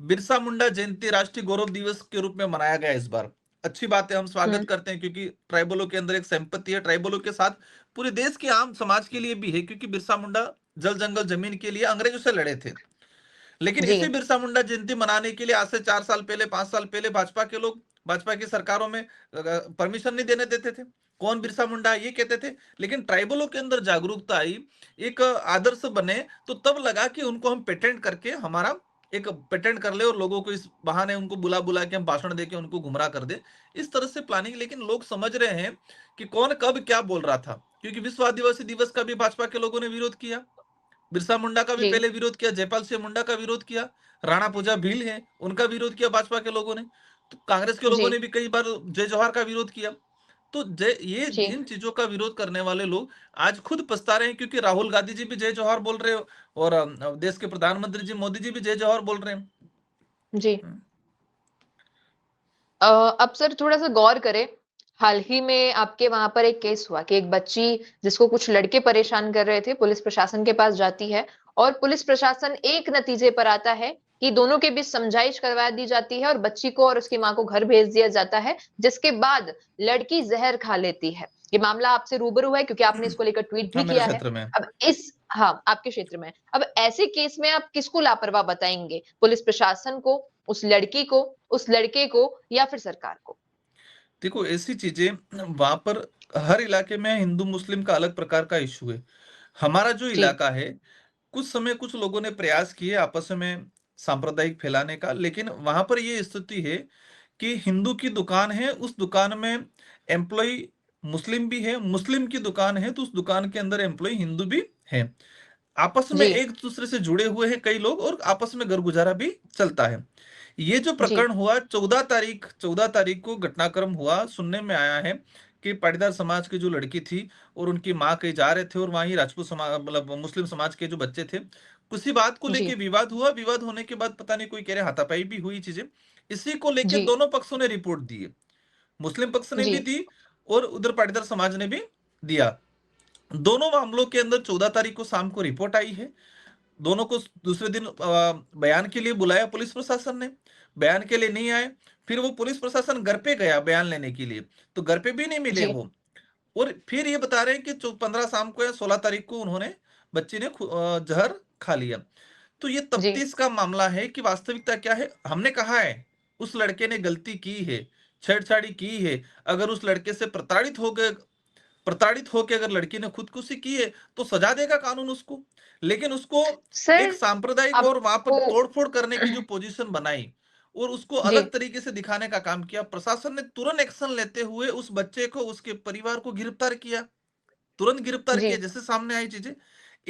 [SPEAKER 1] बिरसा मुंडा जयंती राष्ट्रीय गौरव दिवस के रूप में मनाया गया इस बार। अच्छी बात है, हम स्वागत
[SPEAKER 2] हम्म
[SPEAKER 1] करते हैं, क्योंकि ट्राइबलों के अंदर एक सिंपैथी है, ट्राइबलों के साथ पूरे देश के आम समाज के लिए भी है, क्योंकि बिरसा मुंडा जल जंगल जमीन के लिए अंग्रेजों से लड़े थे। लेकिन
[SPEAKER 2] जी
[SPEAKER 1] इसी बिरसा मुंडा जयंती मनाने के लिए आज से 4 साल पहले, 5 साल पहले भाजपा के लोग, भाजपा की सरकारों में परमिशन नहीं देने देते थे। कौन बिरसा मुंडा है ये कहते थे। लेकिन ट्राइबलों के अंदर जागरूकता आई, एक आदर्श बने, तो तब लगा कि उनको हम पेटेंट करके, हमारा एक पेटेंट कर ले, और लोगों को इस बहाने उनको बुला बुला के हम भाषण देके उनको गुमराह कर दे, इस तरह से प्लानिंग। लेकिन लोग समझ रहे हैं कि कौन कब क्या बोल रहा था, क्योंकि विश्व आदिवासी दिवस का भी भाजपा के लोगों ने विरोध किया, बिरसा मुंडा का भी
[SPEAKER 2] जी
[SPEAKER 1] पहले विरोध किया, जयपाल सिंह मुंडा का विरोध किया, राणा पूजा भील है उनका विरोध किया भाजपा के लोगों ने। तो कांग्रेस के लोगों
[SPEAKER 2] जी
[SPEAKER 1] ने भी कई बार जय जवाहर का विरोध किया। तो जय, ये
[SPEAKER 2] जी
[SPEAKER 1] जिन चीजों का विरोध करने वाले लोग आज खुद पछता रहे हैं, क्योंकि राहुल गांधी जी भी जय जवाहर बोल रहे हो, और देश के प्रधानमंत्री जी मोदी जी भी जय जवाहर बोल रहे हैं।
[SPEAKER 2] जी
[SPEAKER 1] हम्म।
[SPEAKER 2] अब सर थोड़ा सा गौर करें। हाल ही में आपके वहां पर एक केस हुआ कि एक बच्ची, जिसको कुछ लड़के परेशान कर रहे थे, पुलिस प्रशासन के पास जाती है, और पुलिस प्रशासन एक नतीजे पर आता है कि दोनों के बीच समझाइश करवा दी जाती है, और बच्ची को और उसकी मां को घर भेज दिया जाता है, जिसके बाद लड़की जहर खा लेती है। ये मामला आपसे रूबरू है, क्योंकि आपने इसको लेकर ट्वीट
[SPEAKER 1] हाँ,
[SPEAKER 2] भी
[SPEAKER 1] मेरे
[SPEAKER 2] किया है।
[SPEAKER 1] क्षेत्र में।
[SPEAKER 2] अब इस, हाँ, आपके क्षेत्र में, अब ऐसे केस में आप किसको लापरवाह बताएंगे? पुलिस प्रशासन को, उस लड़की को, उस लड़के को, या फिर सरकार को?
[SPEAKER 1] देखो, ऐसी चीजें वहां पर हर इलाके में हिंदू मुस्लिम का अलग प्रकार का इशू है। हमारा जो
[SPEAKER 2] जी
[SPEAKER 1] इलाका है, कुछ समय कुछ लोगों ने प्रयास किए आपस में सांप्रदायिक फैलाने का, लेकिन वहां पर ये स्थिति है कि हिंदू की दुकान है, उस दुकान में एम्प्लॉय मुस्लिम भी है, मुस्लिम की दुकान है तो उस दुकान के अंदर एम्प्लॉय हिंदू भी है। आपस में
[SPEAKER 2] जी
[SPEAKER 1] एक दूसरे से जुड़े हुए हैं कई लोग, और आपस में घर गुजारा भी चलता है। ये जो
[SPEAKER 2] जी
[SPEAKER 1] प्रकरण हुआ 14 तारीख को घटनाक्रम हुआ, सुनने में आया है कि पाटीदार समाज की जो लड़की थी और उनकी माँ कहीं जा रहे थे, और वहीं राजपूत समाज, मतलब मुस्लिम समाज के जो बच्चे थे, किसी बात को
[SPEAKER 2] जी
[SPEAKER 1] लेके विवाद हुआ। विवाद होने के बाद पता नहीं, कोई कह रहे हाथापाई भी हुई चीजें। इसी को लेके
[SPEAKER 2] जी
[SPEAKER 1] दोनों पक्षों ने रिपोर्ट दी है, मुस्लिम पक्ष ने
[SPEAKER 2] जी
[SPEAKER 1] भी दी और उधर पाटीदार समाज ने भी दिया। दोनों मामलों के अंदर 14 तारीख को शाम को रिपोर्ट आई है। दोनों को दूसरे दिन बयान के लिए बुलाया पुलिस प्रशासन ने, बयान के लिए नहीं आए। फिर वो पुलिस प्रशासन घर पे गया बयान लेने के लिए, तो घर पे भी नहीं मिले
[SPEAKER 2] जी
[SPEAKER 1] वो। और फिर ये बता रहे हैं कि 15 शाम को या 16 तारीख को उन्होंने, बच्ची ने जहर खा लिया। तो ये
[SPEAKER 2] जी
[SPEAKER 1] तफ्तीश का मामला है कि वास्तविकता क्या है। हमने कहा है उस लड़के ने गलती की है, छेड़छाड़ी की है। अगर उस लड़के से प्रताड़ित होकर अगर लड़की ने खुदकुशी की है, तो सजा देगा कानून उसको। लेकिन उसको एक
[SPEAKER 2] सर,
[SPEAKER 1] सांप्रदायिक और वहां पर
[SPEAKER 2] आपको
[SPEAKER 1] तोड़फोड़ करने की जो पोजीशन बनाई, और उसको
[SPEAKER 2] जी,
[SPEAKER 1] अलग तरीके से दिखाने का काम किया। प्रशासन ने तुरंत एक्शन लेते हुए उस बच्चे को, उसके परिवार को गिरफ्तार किया, तुरंत गिरफ्तार
[SPEAKER 2] जी,
[SPEAKER 1] किया। जैसे सामने आई चीजें,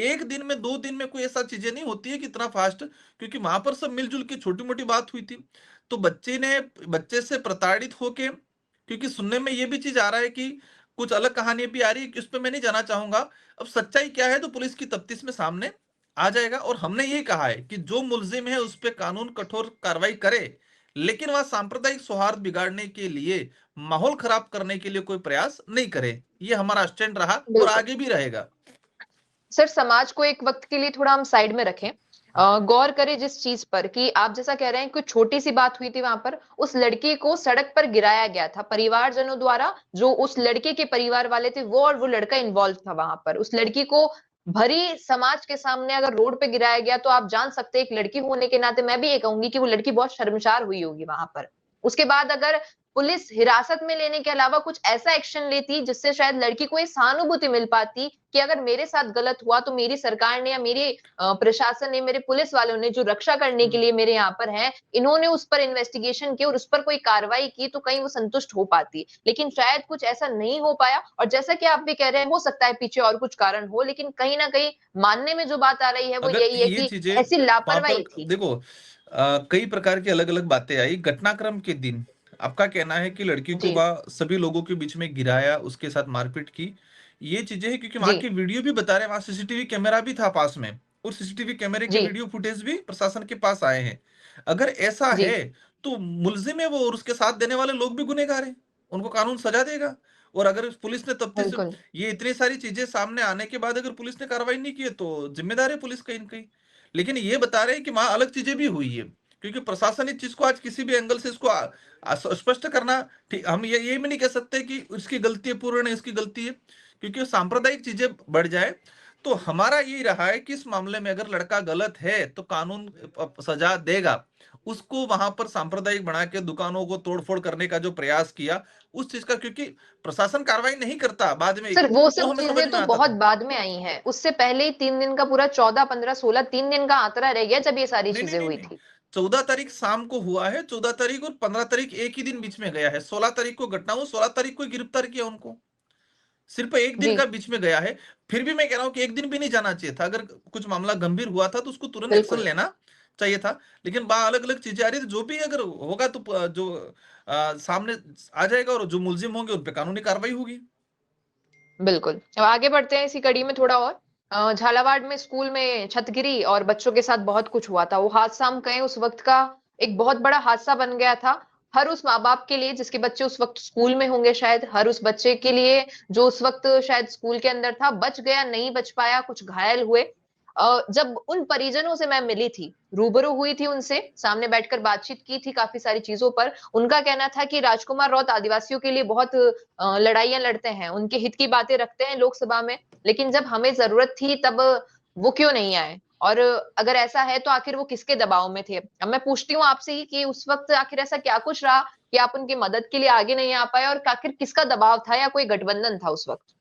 [SPEAKER 1] 1 दिन में 2 दिन में कोई ऐसा चीजें नहीं होती है कि इतना फास्ट, क्योंकि वहां पर सब मिलजुल के छोटी-मोटी बात हुई थी। तो बच्चे से प्रताड़ित होके, क्योंकि सुनने में ये भी चीज़ आ रहा है कि कुछ अलग कहानी भी आ रही है, कि उस पे मैं नहीं जाना चाहूँगा। अब सच्चाई क्या है तो पुलिस की तफ्तीश में सामने आ जाएगा, और हमने ये कहा है कि जो मुल्ज़िम है उस पे कानून कठोर कार्रवाई करे, लेकिन वह सांप्रदायिक सौहार्द बिगाड़ने के लिए, माहौल खराब करने के लिए कोई प्रयास नहीं करे। ये हमारा स्टैंड रहा और
[SPEAKER 2] बिल्कुल।
[SPEAKER 1] आगे भी रहेगा।
[SPEAKER 2] सर समाज को एक वक्त के लिए थोड़ा हम साइड में रखें, गौर करें जिस चीज पर कि आप जैसा कह रहे हैं, कुछ छोटी सी बात हुई थी वहां पर, उस लड़की को सड़क पर गिराया गया था परिवारजनों द्वारा, जो उस लड़के के परिवार वाले थे वो, और वो लड़का इन्वॉल्व था वहां पर। उस लड़की को भरी समाज के सामने अगर रोड पे गिराया गया, तो आप जान सकते हैं एक लड़की होने के नाते मैं भी ये कहूंगी कि वो लड़की बहुत शर्मसार हुई होगी वहां पर। उसके बाद अगर पुलिस हिरासत में लेने के अलावा कुछ ऐसा एक्शन लेती जिससे शायद लड़की को ये सहानुभूति मिल पाती कि अगर मेरे साथ गलत हुआ तो मेरी सरकार ने या मेरे प्रशासन ने, मेरे पुलिस वालों ने जो रक्षा करने के
[SPEAKER 1] हुँ।
[SPEAKER 2] लिए मेरे यहाँ पर हैं, इन्होंने उस पर इन्वेस्टिगेशन की और उस पर कोई कार्रवाई की, तो कहीं वो संतुष्ट हो पाती। लेकिन शायद कुछ ऐसा नहीं हो पाया, और जैसा कि आप भी कह रहे हैं, हो सकता है पीछे और कुछ कारण हो, लेकिन कहीं ना कहीं मानने में जो बात आ रही है वो
[SPEAKER 1] अगर
[SPEAKER 2] यही है
[SPEAKER 1] ये
[SPEAKER 2] कि
[SPEAKER 1] चीज़ें
[SPEAKER 2] ऐसी
[SPEAKER 1] वहाँ पर
[SPEAKER 2] लापरवाही थी।
[SPEAKER 1] देखो, कई प्रकार की अलग-अलग बातें आई। घटनाक्रम के दिन आपका कहना है कि लड़की को
[SPEAKER 2] जी,
[SPEAKER 1] वहाँ सभी लोगों के बीच में गिराया, उसके साथ मारपीट की। ये चीज़ें हैं क्योंकि वहाँ
[SPEAKER 2] जी,
[SPEAKER 1] के वीडियो भी बता रहे हैं, वहाँ सीसीटीवी कैमरा भी था पास में, और सीसीटीवी कैमरे के
[SPEAKER 2] जी,
[SPEAKER 1] वीडियो फुटेज भी प्रशासन के पास आए हैं। अगर ऐसा
[SPEAKER 2] जी,
[SPEAKER 1] है, तो मुल्ज़िम है वो, और उसके साथ देने वाले लोग भी गुनहगार हैं। उनको कानून सज़ा देगा। और अगर पुलिस ने तफ्तीश,
[SPEAKER 2] बिल्कुल,
[SPEAKER 1] ये इतनी सारी चीज़ें सामने आने के बाद अगर पुलिस ने कार्रवाई नहीं की है, तो ज़िम्मेदार है पुलिस कहीं न कहीं। लेकिन ये बता रहे हैं कि वहाँ अलग चीज़ें भी हुई है। क्योंकि प्रशासन इस चीज़ को आज किसी भी एंगल से इसको स्पष्ट करना, हम ये भी नहीं कह सकते कि उसकी गलती है, पूर्ण इसकी गलती है। क्योंकि सांप्रदायिक चीज़ें बढ़ जाए, तो हमारा यही रहा है कि इस मामले में अगर लड़का गलत है, तो कानून सज़ा देगा। उसको वहाँ पर सांप्रदायिक बना के दुकानों को तोड़-फोड़ करने का जो प्रयास किया, उस चीज़ का, क्योंकि प्रशासन कार्रवाई नहीं करता बाद में,
[SPEAKER 2] सर वो
[SPEAKER 1] वो
[SPEAKER 2] सब
[SPEAKER 1] हमें समझ
[SPEAKER 2] चीजें
[SPEAKER 1] में
[SPEAKER 2] तो
[SPEAKER 1] आता
[SPEAKER 2] बहुत
[SPEAKER 1] था।
[SPEAKER 2] बाद में आई हैं, उससे पहले ही 3 दिन का पूरा 14, 15, 16 3 दिन का आंतरा रह गया जब ये सारी
[SPEAKER 1] नहीं, नहीं,
[SPEAKER 2] चीजें
[SPEAKER 1] नहीं,
[SPEAKER 2] हुई
[SPEAKER 1] नहीं।
[SPEAKER 2] थी।
[SPEAKER 1] 14 तारीख शाम को हुआ है, 14 तारीख और 15 तारीख एक ही दिन बीच में गया है। 16 तारीख को घटना हुई, 16 तारीख को ही गिरफ्तार किया उनको। सिर्फ 1 दिन
[SPEAKER 2] जी,
[SPEAKER 1] का बीच में गया है। फिर भी मैं कह रहा हूँ कि 1 दिन भी नहीं जाना चाहिए था। अगर कुछ मामला गंभीर हुआ था, तो उसको तुरंत एक्शन
[SPEAKER 2] बिल्कुल,
[SPEAKER 1] लेना चाहिए था। लेकिन वहाँ अलग-अलग चीज़ें आ रही थी, जो भी अगर होगा तो जो सामने आ जाएगा, और जो मुल्ज़िम होंगे उन पे कानूनी कार्रवाई होगी।
[SPEAKER 2] बिल्कुल। अब आगे बढ़ते हैं इसी कड़ी में थोड़ा और। झालावाड़ में स्कूल में छत गिरी और बच्चों के साथ बहुत कुछ हुआ था। वो हादसा हम कहें उस वक़्त का एक बहुत बड़ा हादसा बन गया था। हर उस माँ-बाप के लिए जिसके बच्चे उस वक़्त स्कूल में होंगे शायद, हर उस बच्चे के लिए जो उस वक़्त शायद स्कूल के अंदर था, बच गया, नहीं बच पाया, कुछ घायल हुए। जब उन परिजनों से मैं मिली थी, रूबरू हुई थी उनसे, सामने बैठकर बातचीत की थी काफ़ी सारी चीज़ों पर, उनका कहना था कि राजकुमार रौत आदिवासियों के लिए बहुत लड़ाइयाँ लड़ते हैं, उनके हित की बातें रखते हैं लोकसभा में, लेकिन जब हमें ज़रूरत थी तब वो क्यों नहीं आए? और अगर ऐसा है तो आखिर वो किसके दबाव में थे? अब मैं पूछती हूँ आपसे ही कि उस वक़्त आखिर ऐसा क्या कुछ रहा कि आप उनकी मदद के लिए आगे नहीं आ पाए, और आखिर किसका दबाव था या कोई गठबंधन था उस वक़्त?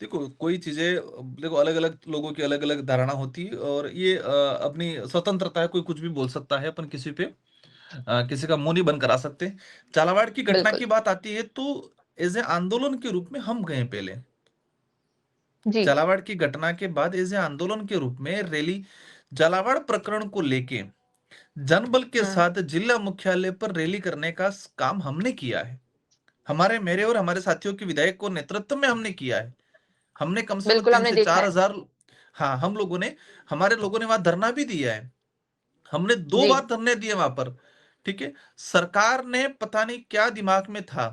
[SPEAKER 1] देखो, कोई चीज़ें, देखो, अलग-अलग लोगों की अलग-अलग धारणा होती है, और ये अपनी स्वतंत्रता है, कोई कुछ भी बोल सकता है, अपन किसी पे किसी का मुँह नहीं बंद करा सकते। झालावाड़ की घटना
[SPEAKER 2] बिल्कुल।
[SPEAKER 1] की बात आती है, तो एज़ ए आंदोलन के रूप में हम गए पहले।
[SPEAKER 2] जी।
[SPEAKER 1] झालावाड़ की घटना के बाद एज़ ए आंदोलन के रूप में रैली, झालावाड़ प्रकरण को लेके जनबल के
[SPEAKER 2] हुँ।
[SPEAKER 1] साथ जिला मुख्यालय पर रैली करने का काम हमने किया है। मेरे और हमारे साथियों के विधायक को नेतृत्व में हमने किया है। हमने कम से कम
[SPEAKER 2] बिल्कुल,
[SPEAKER 1] 3
[SPEAKER 2] हमने
[SPEAKER 1] से
[SPEAKER 2] देखा है।
[SPEAKER 1] 4,000, हाँ, हमारे लोगों ने वहाँ धरना भी दिया है। हमने 2
[SPEAKER 2] जी,
[SPEAKER 1] बार धरने दिए वहाँ पर, ठीक है? सरकार ने पता नहीं क्या दिमाग में था,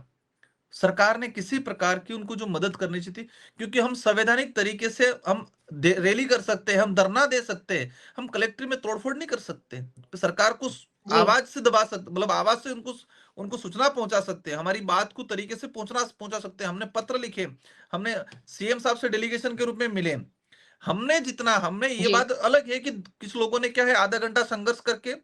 [SPEAKER 1] सरकार ने किसी प्रकार की उनको जो मदद करनी चाहिए थी, क्योंकि हम संवैधानिक तरीके से हम रैली कर सकते हैं, हम धरना दे सकते हैं, हम कलेक्ट्री में तोड़फोड़ नहीं कर सकते। तो सरकार को
[SPEAKER 2] जी,
[SPEAKER 1] आवाज से दबा सकते, मतलब आवाज से उनको उनको सूचना पहुंचा सकते हैं, हमारी बात को तरीके से पहुंचा सकते हैं। हमने पत्र लिखे, हमने सीएम साहब से डेलीगेशन के रूप में मिले। हमने ये
[SPEAKER 2] जी,
[SPEAKER 1] बात अलग है कि किस लोगों ने क्या है, आधा घंटा संघर्ष करके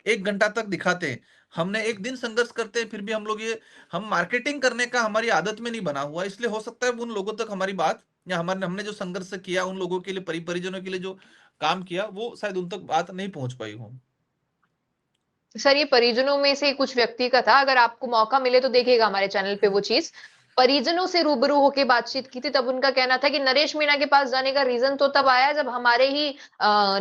[SPEAKER 1] 1 घंटा तक दिखाते हैं। हमने 1 दिन संघर्ष करते हैं, फिर भी हम लोग ये, हम मार्केटिंग करने का हमारी आदत में नहीं बना हुआ, इसलिए हो सकता है उन लोगों तक हमारी बात, या हमारे हमने जो संघर्ष किया, उन लोगों के लिए, परिजनों के लिए जो काम किया, वो शायद उन तक बात नहीं पहुंच पाई हो।
[SPEAKER 2] सर ये परिजनों में से कुछ व्यक्ति का था, अगर आपको मौका मिले तो देखिएगा हमारे चैनल पे वो चीज। परिजनों से रूबरू होके बातचीत की थी, तब उनका कहना था कि नरेश मीणा के पास जाने का रीजन तो तब आया जब हमारे ही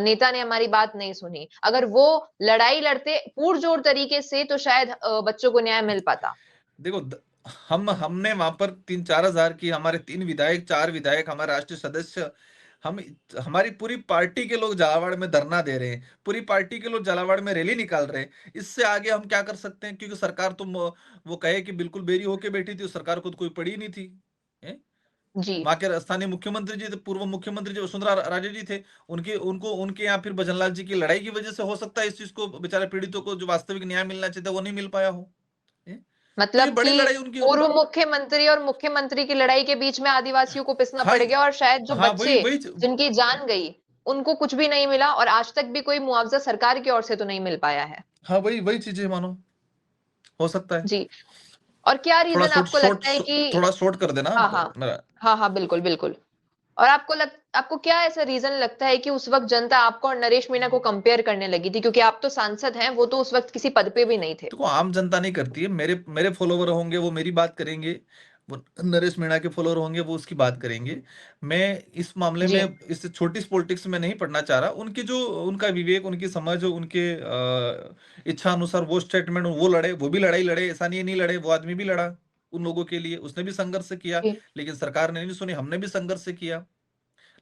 [SPEAKER 2] नेता ने हमारी बात नहीं सुनी। अगर वो लड़ाई लड़ते पुरजोर तरीके से तो शायद बच्चों को न्याय मिल पाता।
[SPEAKER 1] देखो हमने वहां पर 3-4 हजार की, हमारे 3 विधायक, 4 विधायक, हमारे राष्ट्रीय सदस्य, हम हमारी पूरी पार्टी के लोग झालावाड़ में धरना दे रहे हैं, पूरी पार्टी के लोग झालावाड़ में रैली निकाल रहे हैं। इससे आगे हम क्या कर सकते हैं? क्योंकि सरकार तो वो कहे कि बिल्कुल बेरी होके बैठी थी, उस सरकार को तो कोई पड़ी नहीं थी।
[SPEAKER 2] जी
[SPEAKER 1] वहां के स्थानीय मुख्यमंत्री जी, पूर्व मुख्यमंत्री जी वसुंधरा राजे जी थे, उनके यहाँ फिर भजनलाल जी की लड़ाई की वजह से हो सकता है इस चीज को, बेचारे पीड़ितों को जो वास्तविक न्याय मिलना चाहिए था वो नहीं मिल पाया हो। तो ये
[SPEAKER 2] मतलब
[SPEAKER 1] बड़ी
[SPEAKER 2] कि
[SPEAKER 1] लड़ाई उनकी।
[SPEAKER 2] पूर्व मुख्यमंत्री और मुख्यमंत्री की लड़ाई के बीच में आदिवासियों को पिसना
[SPEAKER 1] हाँ
[SPEAKER 2] पड़ गया, और शायद जो
[SPEAKER 1] हाँ, वही
[SPEAKER 2] बच्चे
[SPEAKER 1] वही
[SPEAKER 2] जिनकी जान गई उनको कुछ भी नहीं मिला, और आज तक भी कोई मुआवजा सरकार की ओर से तो नहीं मिल पाया है।
[SPEAKER 1] हाँ, वही वही चीजें मानो हो सकता है।
[SPEAKER 2] जी। और क्या
[SPEAKER 1] थोड़ा
[SPEAKER 2] रीजन
[SPEAKER 1] शॉर्ट
[SPEAKER 2] आपको
[SPEAKER 1] शॉर्ट
[SPEAKER 2] लगता है कि
[SPEAKER 1] थोड़ा शॉर्ट कर देना
[SPEAKER 2] हाँ हाँ
[SPEAKER 1] मेरा।
[SPEAKER 2] हाँ हाँ बिल्कुल बिल्कुल। और आपको क्या ऐसा रीजन लगता है कि उस वक्त जनता आपको और नरेश मीणा को कंपेयर करने लगी थी, क्योंकि आप तो सांसद हैं, वो तो उस वक्त किसी पद पे भी नहीं थे।
[SPEAKER 1] देखो, आम जनता नहीं करती है। मेरे मेरे फॉलोवर होंगे वो मेरी बात करेंगे, वो नरेश मीणा के फॉलोवर होंगे वो उसकी बात करेंगे। मैं इस मामले
[SPEAKER 2] जी
[SPEAKER 1] में, इस छोटी पॉलिटिक्स में नहीं पढ़ना चाह रहा। उनकी जो, उनका विवेक, उनकी समझ, उनके इच्छा अनुसार वो स्टेटमेंट, वो लड़े, वो भी लड़ाई लड़े, ऐसा नहीं लड़े, वो आदमी भी लड़ा उन लोगों के लिए, उसने भी संघर्ष किया।
[SPEAKER 2] जी
[SPEAKER 1] लेकिन सरकार ने नहीं सुनी, हमने भी संघर्ष किया।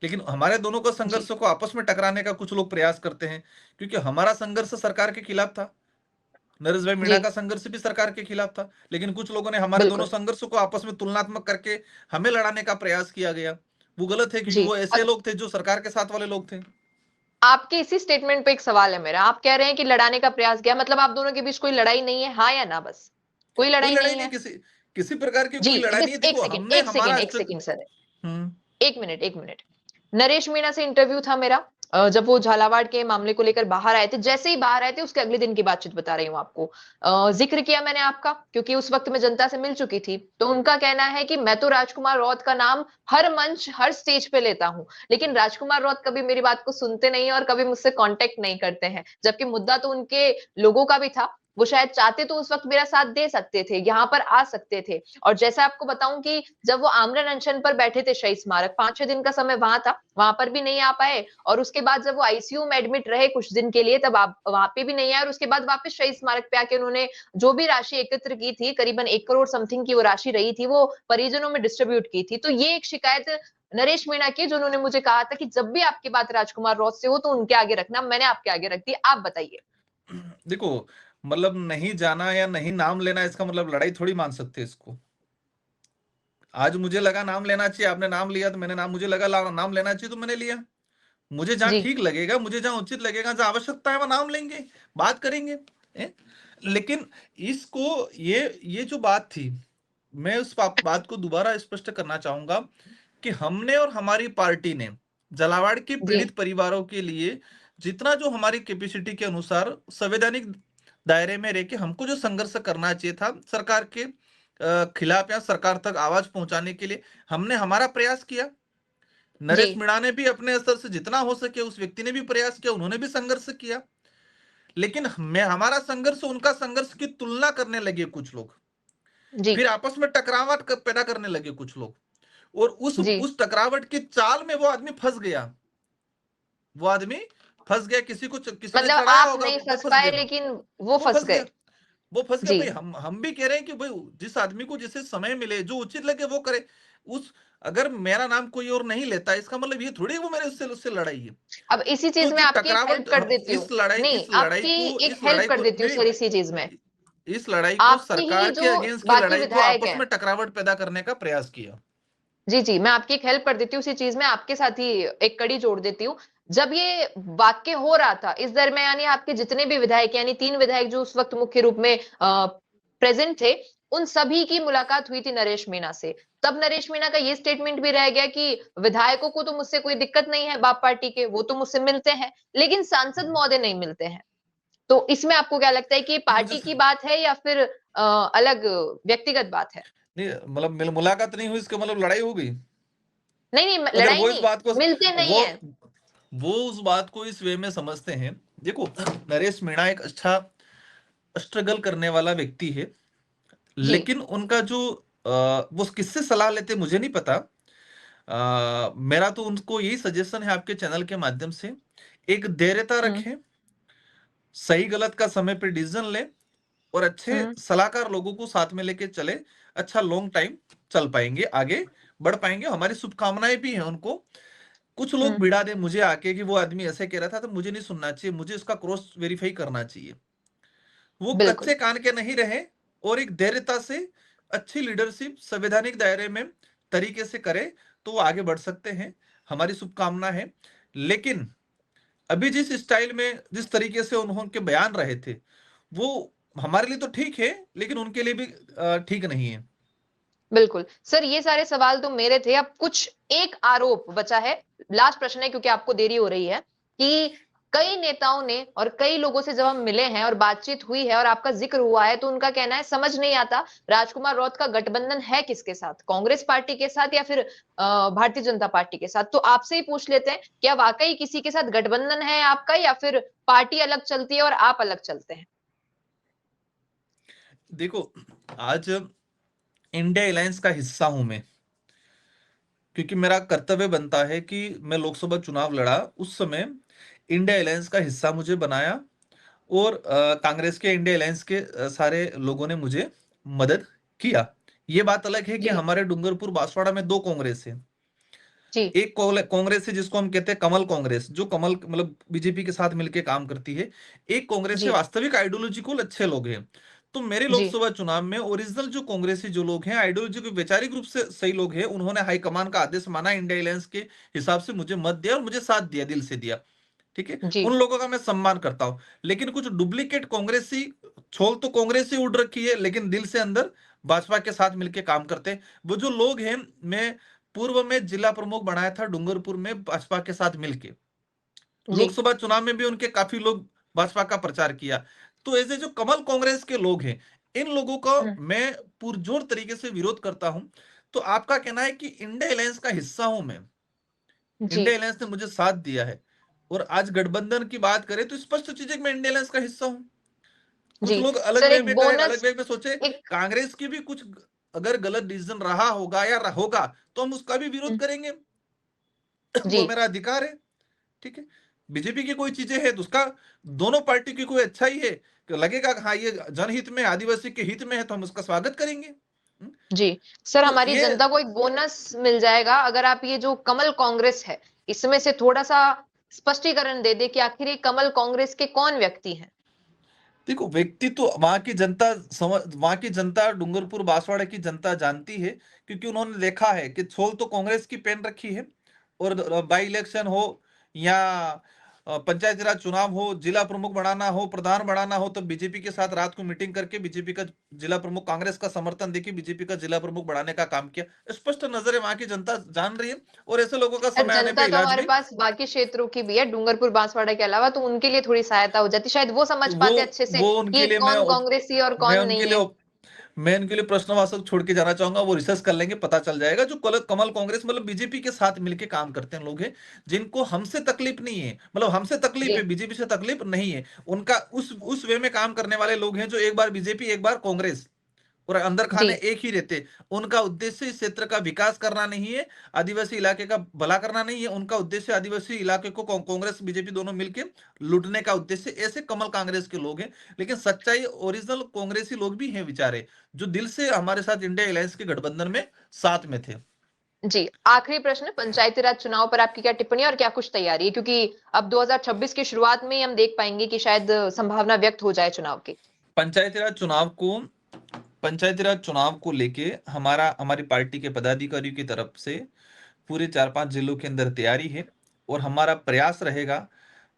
[SPEAKER 1] लेकिन हमारे दोनों को
[SPEAKER 2] जी
[SPEAKER 1] संघर्ष को आपस में टकराने का कुछ लोग प्रयास करते हैं, क्योंकि हमारा संघर्ष सरकार के खिलाफ था। नरेश भाई मीणा
[SPEAKER 2] जी
[SPEAKER 1] का संघर्ष भी सरकार के खिलाफ था। लेकिन कुछ लोगों ने हमारे दोनों
[SPEAKER 2] बिल्कुल।
[SPEAKER 1] संघर्ष को आपस में तुलनात्मक करके हमें लड़ाने का प्रयास किया गया। वो गलत है, क्योंकि
[SPEAKER 2] जी
[SPEAKER 1] वो ऐसे
[SPEAKER 2] और
[SPEAKER 1] लोग थे जो सरकार के साथ वाले लोग थे।
[SPEAKER 2] आपके इसी स्टेटमेंट पे एक सवाल है मेरा। आप कह रहे हैं कि लड़ाने का प्रयास किया, मतलब आप दोनों के बीच कोई लड़ाई नहीं है, हाँ या ना? बस कोई
[SPEAKER 1] कोई
[SPEAKER 2] लड़ाई
[SPEAKER 1] लड़ाई
[SPEAKER 2] नहीं
[SPEAKER 1] नहीं,
[SPEAKER 2] है।
[SPEAKER 1] किसी किसी प्रकार की
[SPEAKER 2] जी
[SPEAKER 1] कोई लड़ाई नहीं है।
[SPEAKER 2] एक
[SPEAKER 1] देखो,
[SPEAKER 2] सेकंड
[SPEAKER 1] हमने
[SPEAKER 2] एक
[SPEAKER 1] हमारा
[SPEAKER 2] सेकंड एक
[SPEAKER 1] अस्तित्व।
[SPEAKER 2] Second sir.
[SPEAKER 1] हम्म।
[SPEAKER 2] एक मिनट। नरेश मीणा से इंटरव्यू था मेरा, जब वो झालावाड़ के मामले को लेकर बाहर आए थे। जैसे ही बाहर आए थे उसके अगले दिन की बातचीत बता रही हूँ आपको। जिक्र किया मैंने आपका, क्योंकि उस वक्त मैं जनता से मिल चुकी थी। तो उनका कहना है कि मैं तो राजकुमार रौत का नाम हर मंच हर स्टेज पे लेता हूँ, लेकिन राजकुमार रौत कभी मेरी बात को सुनते नहीं और कभी मुझसे कांटेक्ट नहीं करते हैं। जबकि मुद्दा तो उनके लोगों का भी था। वो शायद चाहते तो उस वक्त मेरा साथ दे सकते थे, यहाँ पर आ सकते थे। और जैसा आपको बताऊं कि जब वो आमरण अनशन पर बैठे थे शहीद स्मारक, 5-6 दिन का समय वहां था, वहां पर भी नहीं आ पाए। और उसके बाद जब वो आईसीयू में एडमिट रहे कुछ दिन के लिए, तब आप वहां पे भी नहीं आए। और उसके बाद वापस शहीद स्मारक पे आके उन्होंने जो भी राशि एकत्र की थी, करीबन 1 करोड़ समथिंग की वो राशि रही थी, वो परिजनों में डिस्ट्रीब्यूट की थी। तो ये एक शिकायत नरेश मीणा की, जो उन्होंने मुझे कहा था कि जब भी आपकी बात राजकुमार रौत से हो तो उनके आगे रखना। मैंने आपके आगे रख दी। आप बताइए।
[SPEAKER 1] देखो, मतलब नहीं जाना या नहीं नाम लेना, इसका मतलब लड़ाई थोड़ी मान सकते हैं इसको। आज मुझे लगा नाम लेना चाहिए, आपने नाम लिया तो मैंने नाम, मुझे लगा नाम लेना चाहिए तो मैंने लिया। मुझे जहां
[SPEAKER 2] जी
[SPEAKER 1] ठीक लगेगा, मुझे जहां उचित लगेगा, जहां आवश्यकता है वहां नाम लेंगे, बात करेंगे। ए? लेकिन इसको, ये जो बात थी, मैं उस बात को दोबारा स्पष्ट करना चाहूंगा कि हमने और हमारी पार्टी ने झालावाड़ के
[SPEAKER 2] जी
[SPEAKER 1] पीड़ित परिवारों के लिए जितना जो हमारी कैपेसिटी के अनुसार संवैधानिक दायरे में रह के हमको जो संघर्ष करना चाहिए था सरकार के खिलाफ या सरकार तक आवाज पहुंचाने के लिए, हमने हमारा प्रयास किया।
[SPEAKER 2] जी
[SPEAKER 1] नरेश मीणा ने भी अपने स्तर से जितना हो सके, उस व्यक्ति ने भी प्रयास किया, उन्होंने भी संघर्ष किया। लेकिन मैं, हमारा संघर्ष उनका संघर्ष की तुलना करने लगे कुछ लोग,
[SPEAKER 2] जी
[SPEAKER 1] फिर आपस में टकरावट पैदा करने लगे कुछ लोग, और
[SPEAKER 2] जी
[SPEAKER 1] उस टकरावट की चाल में वो आदमी फंस गया। वो आदमी फंस गया, किसी ने
[SPEAKER 2] मतलब
[SPEAKER 1] चढ़ाया
[SPEAKER 2] आप
[SPEAKER 1] होगा,
[SPEAKER 2] नहीं
[SPEAKER 1] वो
[SPEAKER 2] फंस
[SPEAKER 1] फंस
[SPEAKER 2] पाए
[SPEAKER 1] गया।
[SPEAKER 2] लेकिन वो
[SPEAKER 1] वो
[SPEAKER 2] फंस
[SPEAKER 1] फंस गया।
[SPEAKER 2] गए।
[SPEAKER 1] वो फंस गया
[SPEAKER 2] जी
[SPEAKER 1] भाई। हम भी कह रहे हैं कि भाई, जिस आदमी को जिसे समय मिले, जो उचित लगे वो करे। उस अगर मेरा नाम कोई और नहीं लेता, इसका मतलब ये थोड़ी वो मेरे उससे उससे लड़ाई है।
[SPEAKER 2] अब इसी
[SPEAKER 1] तो
[SPEAKER 2] चीज में
[SPEAKER 1] जो
[SPEAKER 2] आपकी एक हेल्प
[SPEAKER 1] टकरावट,
[SPEAKER 2] कर
[SPEAKER 1] हम
[SPEAKER 2] देती हूँ। नहीं, आपकी एक
[SPEAKER 1] इस
[SPEAKER 2] हेल्प
[SPEAKER 1] लड़ाई
[SPEAKER 2] कर
[SPEAKER 1] को
[SPEAKER 2] देती हूँ
[SPEAKER 1] नहीं,
[SPEAKER 2] सर इसी चीज में।
[SPEAKER 1] इस लड़ाई को
[SPEAKER 2] आपकी ही
[SPEAKER 1] सरकार
[SPEAKER 2] जो
[SPEAKER 1] के अगेंस्ट की
[SPEAKER 2] बाकी
[SPEAKER 1] लड़ाई को
[SPEAKER 2] विधायक
[SPEAKER 1] आपस
[SPEAKER 2] हैं,
[SPEAKER 1] में टकरावट पैदा करने का प्रयास किया।
[SPEAKER 2] जी जी, मैं आपकी एक हेल्प कर देती हूँ उसी चीज में, आपके साथ ही एक कड़ी जोड़ देती हूँ। जब ये वाक्य हो रहा था, इस दरमियान आपके जितने भी विधायक, यानी 3 विधायक जो उस वक्त मुख्य रूप में प्रेजेंट थे, उन सभी की मुलाकात हुई थी नरेश मीणा से। तब नरेश मीणा का ये स्टेटमेंट भी रह गया कि विधायकों को तो मुझसे कोई दिक्कत नहीं है, बाप पार्टी के वो तो मुझसे मिलते हैं, लेकिन सांसद महोदय नहीं मिलते हैं। तो इसमें आपको क्या लगता है कि
[SPEAKER 1] मुझे
[SPEAKER 2] पार्टी की बात है या फिर अलग व्यक्तिगत बात है?
[SPEAKER 1] नहीं, मतलब मुलाकात नहीं हुई, इसका मतलब लड़ाई हो गई।
[SPEAKER 2] नहीं नहीं,
[SPEAKER 1] अगर
[SPEAKER 2] लड़ाई
[SPEAKER 1] वो इस
[SPEAKER 2] नहीं,
[SPEAKER 1] बात को,
[SPEAKER 2] मिलते नहीं
[SPEAKER 1] वो
[SPEAKER 2] है।
[SPEAKER 1] वो उस बात को इस वे में समझते हैं। देखो, नरेश मीणा एक अच्छा स्ट्रगल करने वाला व्यक्ति है,
[SPEAKER 2] जी।
[SPEAKER 1] लेकिन उनका जो वो किससे सलाह लेते मुझे नहीं पता। मेरा तो उनको यही सजेशन है आपके चैनल के माध्यम से, एक धैर्यता
[SPEAKER 2] हुँ,
[SPEAKER 1] रखें, सही गलत का समय पे डिसीजन लें और अच्छे
[SPEAKER 2] हुँ,
[SPEAKER 1] सलाहकार लोगों को साथ में लेके चले, अच्छा लॉन्ग टाइम चल पाएँगे, आगे बढ़ पाएँगे। हमारी शुभकामनाएँ भी हैं उनको। कुछ लोग
[SPEAKER 2] हुँ,
[SPEAKER 1] भिड़ा दें मुझे आके कि वो आदमी ऐसे कह रहा था, तो मुझे नहीं सुनना चाहिए, मुझे इसका क्रॉस वेरीफाई करना चाहिए। वो
[SPEAKER 2] बिल्कुल।
[SPEAKER 1] कच्चे कान के नहीं रहे और एक धैर्यता से अच्छी लीडरशिप संवैधानिक दायरे में तरीके से करे, तो वो आगे बढ़ सकते हैं। हमारी शुभकामना है। लेकिन अभी जिस स्टाइल में, जिस तरीके से उन्होंने बयान रहे थे, वो हमारे लिए तो ठीक है, लेकिन उनके लिए भी ठीक नहीं है।
[SPEAKER 2] बिल्कुल। सर ये सारे सवाल तो मेरे थे, अब कुछ एक आरोप बचा है, लास्ट प्रश्न है क्योंकि आपको देरी हो रही है, कि कई नेताओं ने और कई लोगों से जब हम मिले हैं और बातचीत हुई है और आपका ज़िक्र हुआ है, तो उनका कहना है समझ नहीं आता राजकुमार रौत का गठबंधन है किसके साथ? कांग्रेस पार्टी के साथ या फिर भारतीय जनता पार्टी के साथ? तो आपसे ही पूछ लेते हैं, क्या वाक़ई किसी के साथ गठबंधन है आपका या फिर पार्टी अलग चलती है और आप अलग चलते हैं?
[SPEAKER 1] देखो, आज इंडिया अलायंस का हिस्सा हूं मैं, क्योंकि मेरा कर्तव्य बनता है कि मैं लोकसभा चुनाव लड़ा उस समय इंडिया अलायंस का हिस्सा मुझे बनाया और कांग्रेस के इंडिया अलायंस के सारे लोगों ने मुझे मदद किया। ये बात अलग है कि
[SPEAKER 2] जी,
[SPEAKER 1] हमारे डूंगरपुर बांसवाड़ा में दो कांग्रेस है।
[SPEAKER 2] जी,
[SPEAKER 1] एक कांग्रेस है जिसको हम कहते हैं कमल कांग्रेस, जो कमल मतलब बीजेपी के साथ मिलकर काम करती है। एक कांग्रेस है
[SPEAKER 2] जी,
[SPEAKER 1] वास्तविक आइडियोलॉजिकल अच्छे लोग हैं। तो मेरे
[SPEAKER 2] जी,
[SPEAKER 1] लोकसभा चुनाव में ओरिजिनल जो कांग्रेसी जो लोग हैं, आइडियोलॉजी के वैचारिक रूप से सही लोग हैं, उन्होंने हाईकमान का आदेश माना, इंडिया अलायंस के हिसाब से मुझे मत दिया और मुझे साथ दिया, दिल से दिया। ठीक है,
[SPEAKER 2] जी,
[SPEAKER 1] उन लोगों का मैं सम्मान करता हूं। लेकिन कुछ डुप्लीकेट कांग्रेसी, छोल तो कांग्रेस ही उड़ रखी है, लेकिन दिल से अंदर भाजपा के साथ मिलकर काम करते हैं। वो जो लोग हैं, मैं पूर्व में जिला प्रमुख बनाया था डूंगरपुर में भाजपा के साथ मिलके।
[SPEAKER 2] जी।
[SPEAKER 1] लोकसभा चुनाव में भी उनके काफी लोग भाजपा का प्रचार किया। तो ऐसे जो कमल कांग्रेस के लोग हैं, इन लोगों का
[SPEAKER 2] हुँ,
[SPEAKER 1] मैं पुरजोर तरीके से विरोध करता हूं। तो आपका कहना है कि इंडिया अलायंस का हिस्सा हूं मैं,
[SPEAKER 2] जी।
[SPEAKER 1] इंडिया अलायंस ने मुझे साथ दिया है, और आज गठबंधन की बात करें तो स्पष्ट चीज है कि मैं इंडिया अलायंस का हिस्सा हूं। कुछ
[SPEAKER 2] जी,
[SPEAKER 1] लोग अलग
[SPEAKER 2] सर
[SPEAKER 1] वे
[SPEAKER 2] एक
[SPEAKER 1] में कहे, अलग
[SPEAKER 2] बोनस
[SPEAKER 1] वे में सोचे,
[SPEAKER 2] एक
[SPEAKER 1] कांग्रेस की भी कुछ अगर गलत डिसीजन रहा होगा या होगा, तो हम उसका भी विरोध
[SPEAKER 2] हुँ,
[SPEAKER 1] करेंगे।
[SPEAKER 2] जी,
[SPEAKER 1] वो मेरा अधिकार है। ठीक है, बीजेपी की कोई चीजें हैं तो उसका, दोनों पार्टी की कोई अच्छा ही है कि लगेगा कि हाँ ये जनहित में, आदिवासी के हित में है, तो हम उसका स्वागत करेंगे।
[SPEAKER 2] जी। सर
[SPEAKER 1] तो
[SPEAKER 2] हमारी
[SPEAKER 1] ये,
[SPEAKER 2] जनता को एक बोनस मिल जाएगा अगर आप ये जो कमल कांग्रेस है, इसमें से थोड़ा-सा स्पष्टीकरण दे दें कि आखिर ये कमल कांग्रेस के कौन व्यक्ति हैं?
[SPEAKER 1] देखो व्यक्ति तो वहां की जनता समझ, वहां की जनता डूंगरपुर बांसवाड़ा की जनता जानती है, क्योंकि उन्होंने देखा है कि छोल तो कांग्रेस की पेन रखी है। और बाई इलेक्शन हो या पंचायती राज चुनाव हो, जिला प्रमुख बढ़ाना हो, प्रधान बढ़ाना हो, तो बीजेपी के साथ रात को मीटिंग करके बीजेपी का जिला प्रमुख, कांग्रेस का समर्थन देके बीजेपी का जिला प्रमुख बढ़ाने का काम किया। स्पष्ट नजर है, वहां की जनता जान रही है। और ऐसे लोगों का
[SPEAKER 2] सर
[SPEAKER 1] समय आने
[SPEAKER 2] जनता
[SPEAKER 1] पे
[SPEAKER 2] तो
[SPEAKER 1] इलाज
[SPEAKER 2] हमारे
[SPEAKER 1] भी,
[SPEAKER 2] पास बाकी क्षेत्रों की भी है, डूंगरपुर बांसवाड़ा के अलावा, तो उनके लिए थोड़ी सहायता हो जाती। शायद वो समझ
[SPEAKER 1] वो
[SPEAKER 2] पाते अच्छे से
[SPEAKER 1] वो
[SPEAKER 2] कि
[SPEAKER 1] उनके लिए
[SPEAKER 2] कौन कांग्रेसी और
[SPEAKER 1] मैं
[SPEAKER 2] कौन
[SPEAKER 1] उनके
[SPEAKER 2] नहीं है।
[SPEAKER 1] लिए मैं इनके लिए प्रश्नवाचक छोड़ के जाना चाहूंगा। वो रिसर्च कर लेंगे, पता चल जाएगा। जो कमल कांग्रेस मतलब बीजेपी के साथ मिलके काम करते हैं लोग हैं, जिनको हमसे तकलीफ नहीं है, मतलब हमसे तकलीफ
[SPEAKER 2] जी,
[SPEAKER 1] है, बीजेपी से तकलीफ नहीं है। उनका उस वे में काम करने वाले लोग हैं जो एक बार बीजेपी एक बार कांग्रेस, और अंदर खाने
[SPEAKER 2] जी,
[SPEAKER 1] एक ही रहते। उनका उद्देश्य इस क्षेत्र का विकास करना नहीं है, आदिवासी इलाके का भला करना नहीं है। उनका उद्देश्य आदिवासी इलाके को कांग्रेस बीजेपी दोनों मिलकर लूटने का उद्देश्य। ऐसे कमल कांग्रेस के लोग हैं। लेकिन सच्चाई ओरिजिनल कांग्रेसी लोग भी हैं बेचारे, जो दिल से हमारे साथ इंडिया अलायंस के गठबंधन में साथ में थे।
[SPEAKER 2] जी। आखिरी प्रश्न पंचायती राज चुनाव पर आपकी क्या टिप्पणी है और क्या कुछ तैयारी है? क्योंकि अब 2026 की शुरुआत में ही हम देख पाएँगे कि शायद संभावना व्यक्त हो जाए चुनाव की।
[SPEAKER 1] पंचायती राज चुनाव को पंचायती राज चुनाव को लेके हमारी पार्टी के पदाधिकारियों की तरफ से पूरे 4-5 जिलों के अंदर तैयारी है। और हमारा प्रयास रहेगा,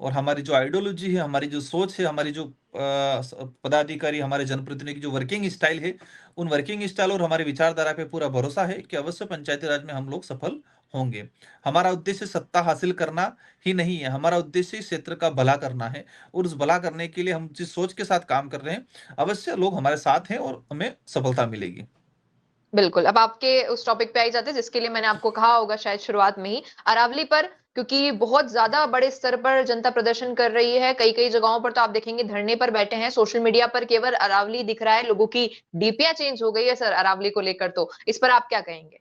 [SPEAKER 1] और हमारी जो आइडियोलॉजी है, हमारी जो सोच है, हमारी जो पदाधिकारी, हमारे जनप्रतिनिधि की जो वर्किंग स्टाइल है, उन वर्किंग स्टाइल और हमारी विचारधारा पे पूरा भरोसा है कि अवश्य पंचायती राज में हम लोग सफल होंगे। हमारा उद्देश्य सत्ता हासिल करना ही नहीं है, हमारा उद्देश्य इस क्षेत्र का भला करना है। और उस भला करने के लिए हम जिस सोच के साथ काम कर रहे हैं, अवश्य लोग हमारे साथ हैं और हमें सफलता मिलेगी।
[SPEAKER 2] बिल्कुल, अब आपके उस टॉपिक पे आ ही जाते हैं जिसके लिए मैंने आपको कहा होगा शायद शुरुआत में ही, अरावली पर क्योंकि बहुत ज्यादा बड़े स्तर पर जनता प्रदर्शन कर रही है। कई कई जगहों पर तो आप देखेंगे धरने पर बैठे हैं। सोशल मीडिया पर केवल अरावली दिख रहा है, लोगों की डीपियां चेंज हो गई है सर अरावली को लेकर। तो इस पर आप क्या कहेंगे?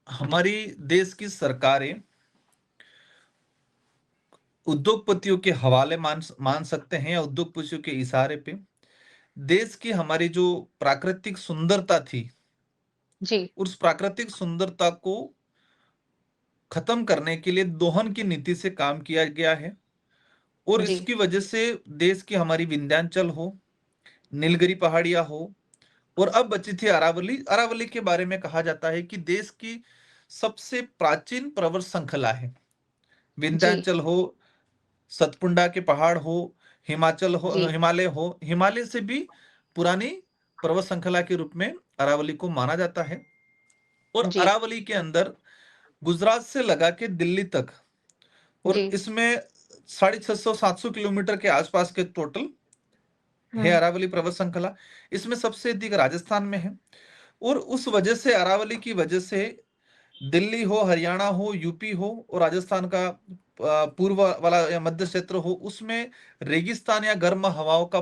[SPEAKER 1] हमारी देश की सरकारें उद्योगपतियों के हवाले मान सकते हैं, या उद्योगपतियों के इशारे पे देश की हमारी जो प्राकृतिक सुंदरता थी,
[SPEAKER 2] जी।
[SPEAKER 1] उस प्राकृतिक सुंदरता को खत्म करने के लिए दोहन की नीति से काम किया गया है। और
[SPEAKER 2] जी।
[SPEAKER 1] इसकी वजह से देश की हमारी विंध्याचल हो, नीलगिरी पहाड़ियां हो, और अब बची थी अरावली। अरावली के बारे में कहा जाता है कि देश की सबसे प्राचीन पर्वत श्रृंखला है।
[SPEAKER 2] जी।
[SPEAKER 1] विंध्याचल हो, सतपुंडा के पहाड़ हो, हिमाचल हो,
[SPEAKER 2] जी।
[SPEAKER 1] हिमालय हो, हिमालय से भी पुरानी पर्वत श्रृंखला के रूप में अरावली को माना जाता है। और
[SPEAKER 2] जी।
[SPEAKER 1] अरावली के अंदर गुजरात से लगा के दिल्ली तक, और
[SPEAKER 2] जी।
[SPEAKER 1] इसमें 650-700 किलोमीटर के आसपास के टोटल है
[SPEAKER 2] हम्म।
[SPEAKER 1] अरावली पर्वत श्रृंखला। इसमें सबसे अधिक राजस्थान में है। और उस वजह से, अरावली की वजह से, दिल्ली हो, हरियाणा हो, यूपी हो, और राजस्थान का पूर्व वाला या मध्य क्षेत्र हो, उसमें रेगिस्तान या गर्म हवाओं का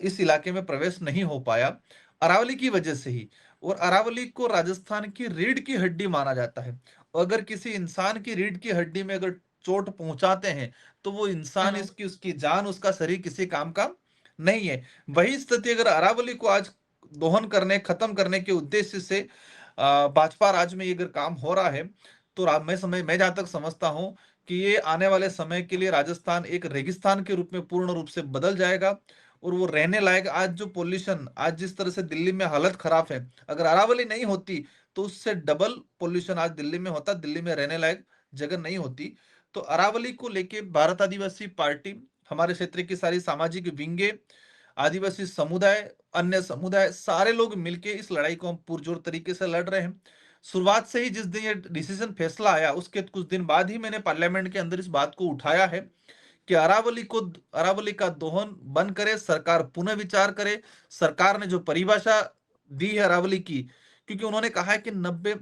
[SPEAKER 1] इस इलाके में प्रवेश नहीं हो पाया, अरावली की वजह से ही। और अरावली को राजस्थान की रीढ़ की हड्डी माना जाता है। अगर किसी इंसान की रीढ़ की हड्डी में अगर चोट पहुंचाते हैं, तो वो इंसान,
[SPEAKER 2] हम्म।
[SPEAKER 1] इसकी उसकी जान, उसका शरीर किसी काम का नहीं है। वही स्थिति अगर अरावली को आज दोहन करने, खत्म करने के उद्देश्य से भाजपा राज में अगर काम हो रहा है, तो मैं जहां तक समझता हूं कि ये आने वाले समय के लिए राजस्थान एक रेगिस्तान के रूप में पूर्ण रूप से बदल जाएगा। और वो रहने लायक, आज जो पोल्यूशन, आज जिस तरह से दिल्ली में हालत खराब है, अगर अरावली नहीं होती तो उससे डबल पोल्यूशन आज दिल्ली में होता, दिल्ली में रहने लायक जगह नहीं होती। तो अरावली को लेके भारत आदिवासी पार्टी, हमारे क्षेत्र की सारी सामाजिक विंगे, आदिवासी समुदाय, अन्य समुदाय, सारे लोग मिलके इस लड़ाई को हम पुरजोर तरीके से लड़ रहे हैं। शुरुआत से ही जिस दिन ये डिसीजन फैसला आया, उसके कुछ दिन बाद ही मैंने पार्लियामेंट के अंदर इस बात को उठाया है कि अरावली का दोहन बंद करे, सरकार पुनः विचार करे। सरकार ने जो परिभाषा दी है अरावली की, क्योंकि उन्होंने कहा है कि 90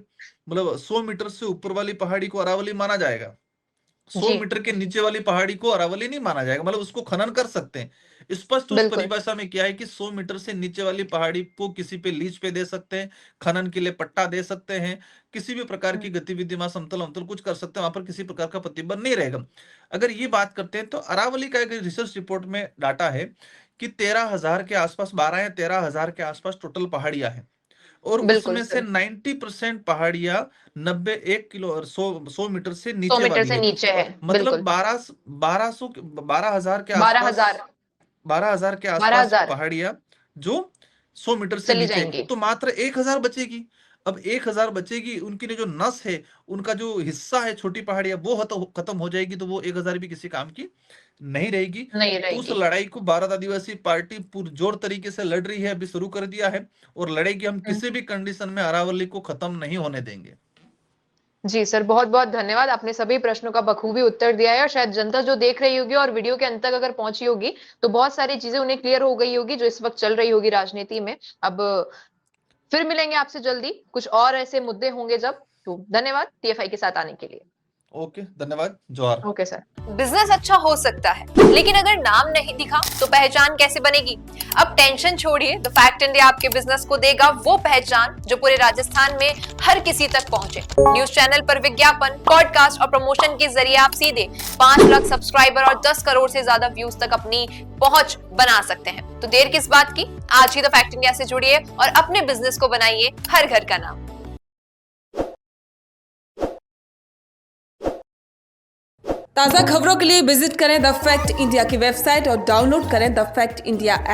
[SPEAKER 1] मतलब 100 मीटर से ऊपर वाली पहाड़ी को अरावली माना जाएगा, 100
[SPEAKER 2] जी।
[SPEAKER 1] मीटर के नीचे वाली पहाड़ी को अरावली नहीं माना जाएगा, मतलब उसको खनन कर सकते हैं। स्पष्ट उस
[SPEAKER 2] बिल्कुल।
[SPEAKER 1] परिभाषा में क्या है कि 100 मीटर से नीचे वाली पहाड़ी को किसी पे लीज पे दे सकते हैं, खनन के लिए पट्टा दे सकते हैं, किसी भी प्रकार की गतिविधि में समतल अमतल कुछ कर सकते हैं, वहां पर किसी प्रकार का प्रतिबंध नहीं रहेगा। अगर ये बात करते हैं तो अरावली का एक रिसर्च रिपोर्ट में डाटा है कि 13,000 के आसपास, 12 या 13,000 के आसपास टोटल पहाड़ियां हैं। और
[SPEAKER 2] बिल्कुल
[SPEAKER 1] उसमें से
[SPEAKER 2] सर।
[SPEAKER 1] 90% पहाड़ियां 90 1 किलो और 100 मीटर से
[SPEAKER 2] 100
[SPEAKER 1] नीचे
[SPEAKER 2] मीटर
[SPEAKER 1] वाली
[SPEAKER 2] से
[SPEAKER 1] है।
[SPEAKER 2] नीचे है।
[SPEAKER 1] मतलब
[SPEAKER 2] बिल्कुल।
[SPEAKER 1] 12,000 के
[SPEAKER 2] बारह
[SPEAKER 1] आसपास,
[SPEAKER 2] हजार
[SPEAKER 1] 12,000 के
[SPEAKER 2] बारह
[SPEAKER 1] आसपास
[SPEAKER 2] हजार
[SPEAKER 1] पहाड़ियां जो 100 मीटर से
[SPEAKER 2] चली
[SPEAKER 1] नीचे,
[SPEAKER 2] जाएंगी।
[SPEAKER 1] तो मात्र 1,000 बचेगी। अब 1,000 बचेगी, उनकी जो नस है, उनका जो हिस्सा है, छोटी पहाड़ियां, वो खत्म हो जाएगी, तो वो 1,000 भी किसी काम की नहीं रहेगी।
[SPEAKER 2] नहीं
[SPEAKER 1] तो उस
[SPEAKER 2] रहेगी।
[SPEAKER 1] लड़ाई को भारत आदिवासी पार्टी पुरजोर तरीके से लड़ रही है, अभी शुरू कर दिया है, और लड़ेगी। हम
[SPEAKER 2] हम्म।
[SPEAKER 1] किसी भी कंडीशन में अरावली को खत्म नहीं होने देंगे।
[SPEAKER 2] जी सर, बहुत-बहुत धन्यवाद। आपने सभी प्रश्नों का बखूबी उत्तर दिया है और शायद जनता जो देख रही होगी और वीडियो के अंत तक अगर पहुंची होगी, तो बहुत सारी चीजें उन्हें क्लियर हो गई होगी जो इस वक्त चल रही होगी राजनीति में। अब फिर मिलेंगे आपसे जल्दी, कुछ और ऐसे मुद्दे होंगे जब। तो धन्यवाद टीएफआई के साथ आने के लिए।
[SPEAKER 1] ओके, धन्यवाद, जोहार।
[SPEAKER 2] Okay sir. बिजनेस अच्छा हो सकता है, लेकिन अगर नाम नहीं दिखा तो पहचान कैसे बनेगी? अब टेंशन छोड़िए, द फैक्ट इंडिया आपके बिजनेस को देगा वो पहचान जो पूरे राजस्थान में हर किसी तक पहुंचे। न्यूज चैनल पर विज्ञापन, पॉडकास्ट और प्रमोशन के जरिए आप सीधे 5 लाख सब्सक्राइबर और 10 करोड़ से ज्यादा व्यूज तक अपनी पहुंच बना सकते हैं। तो देर किस बात की, आज ही द फैक्ट इंडिया से जुड़िए और अपने बिजनेस को बनाइए हर घर का नाम।
[SPEAKER 3] ताज़ा खबरों के लिए विजिट करें द फैक्ट इंडिया की वेबसाइट और डाउनलोड करें द फैक्ट इंडिया ऐप।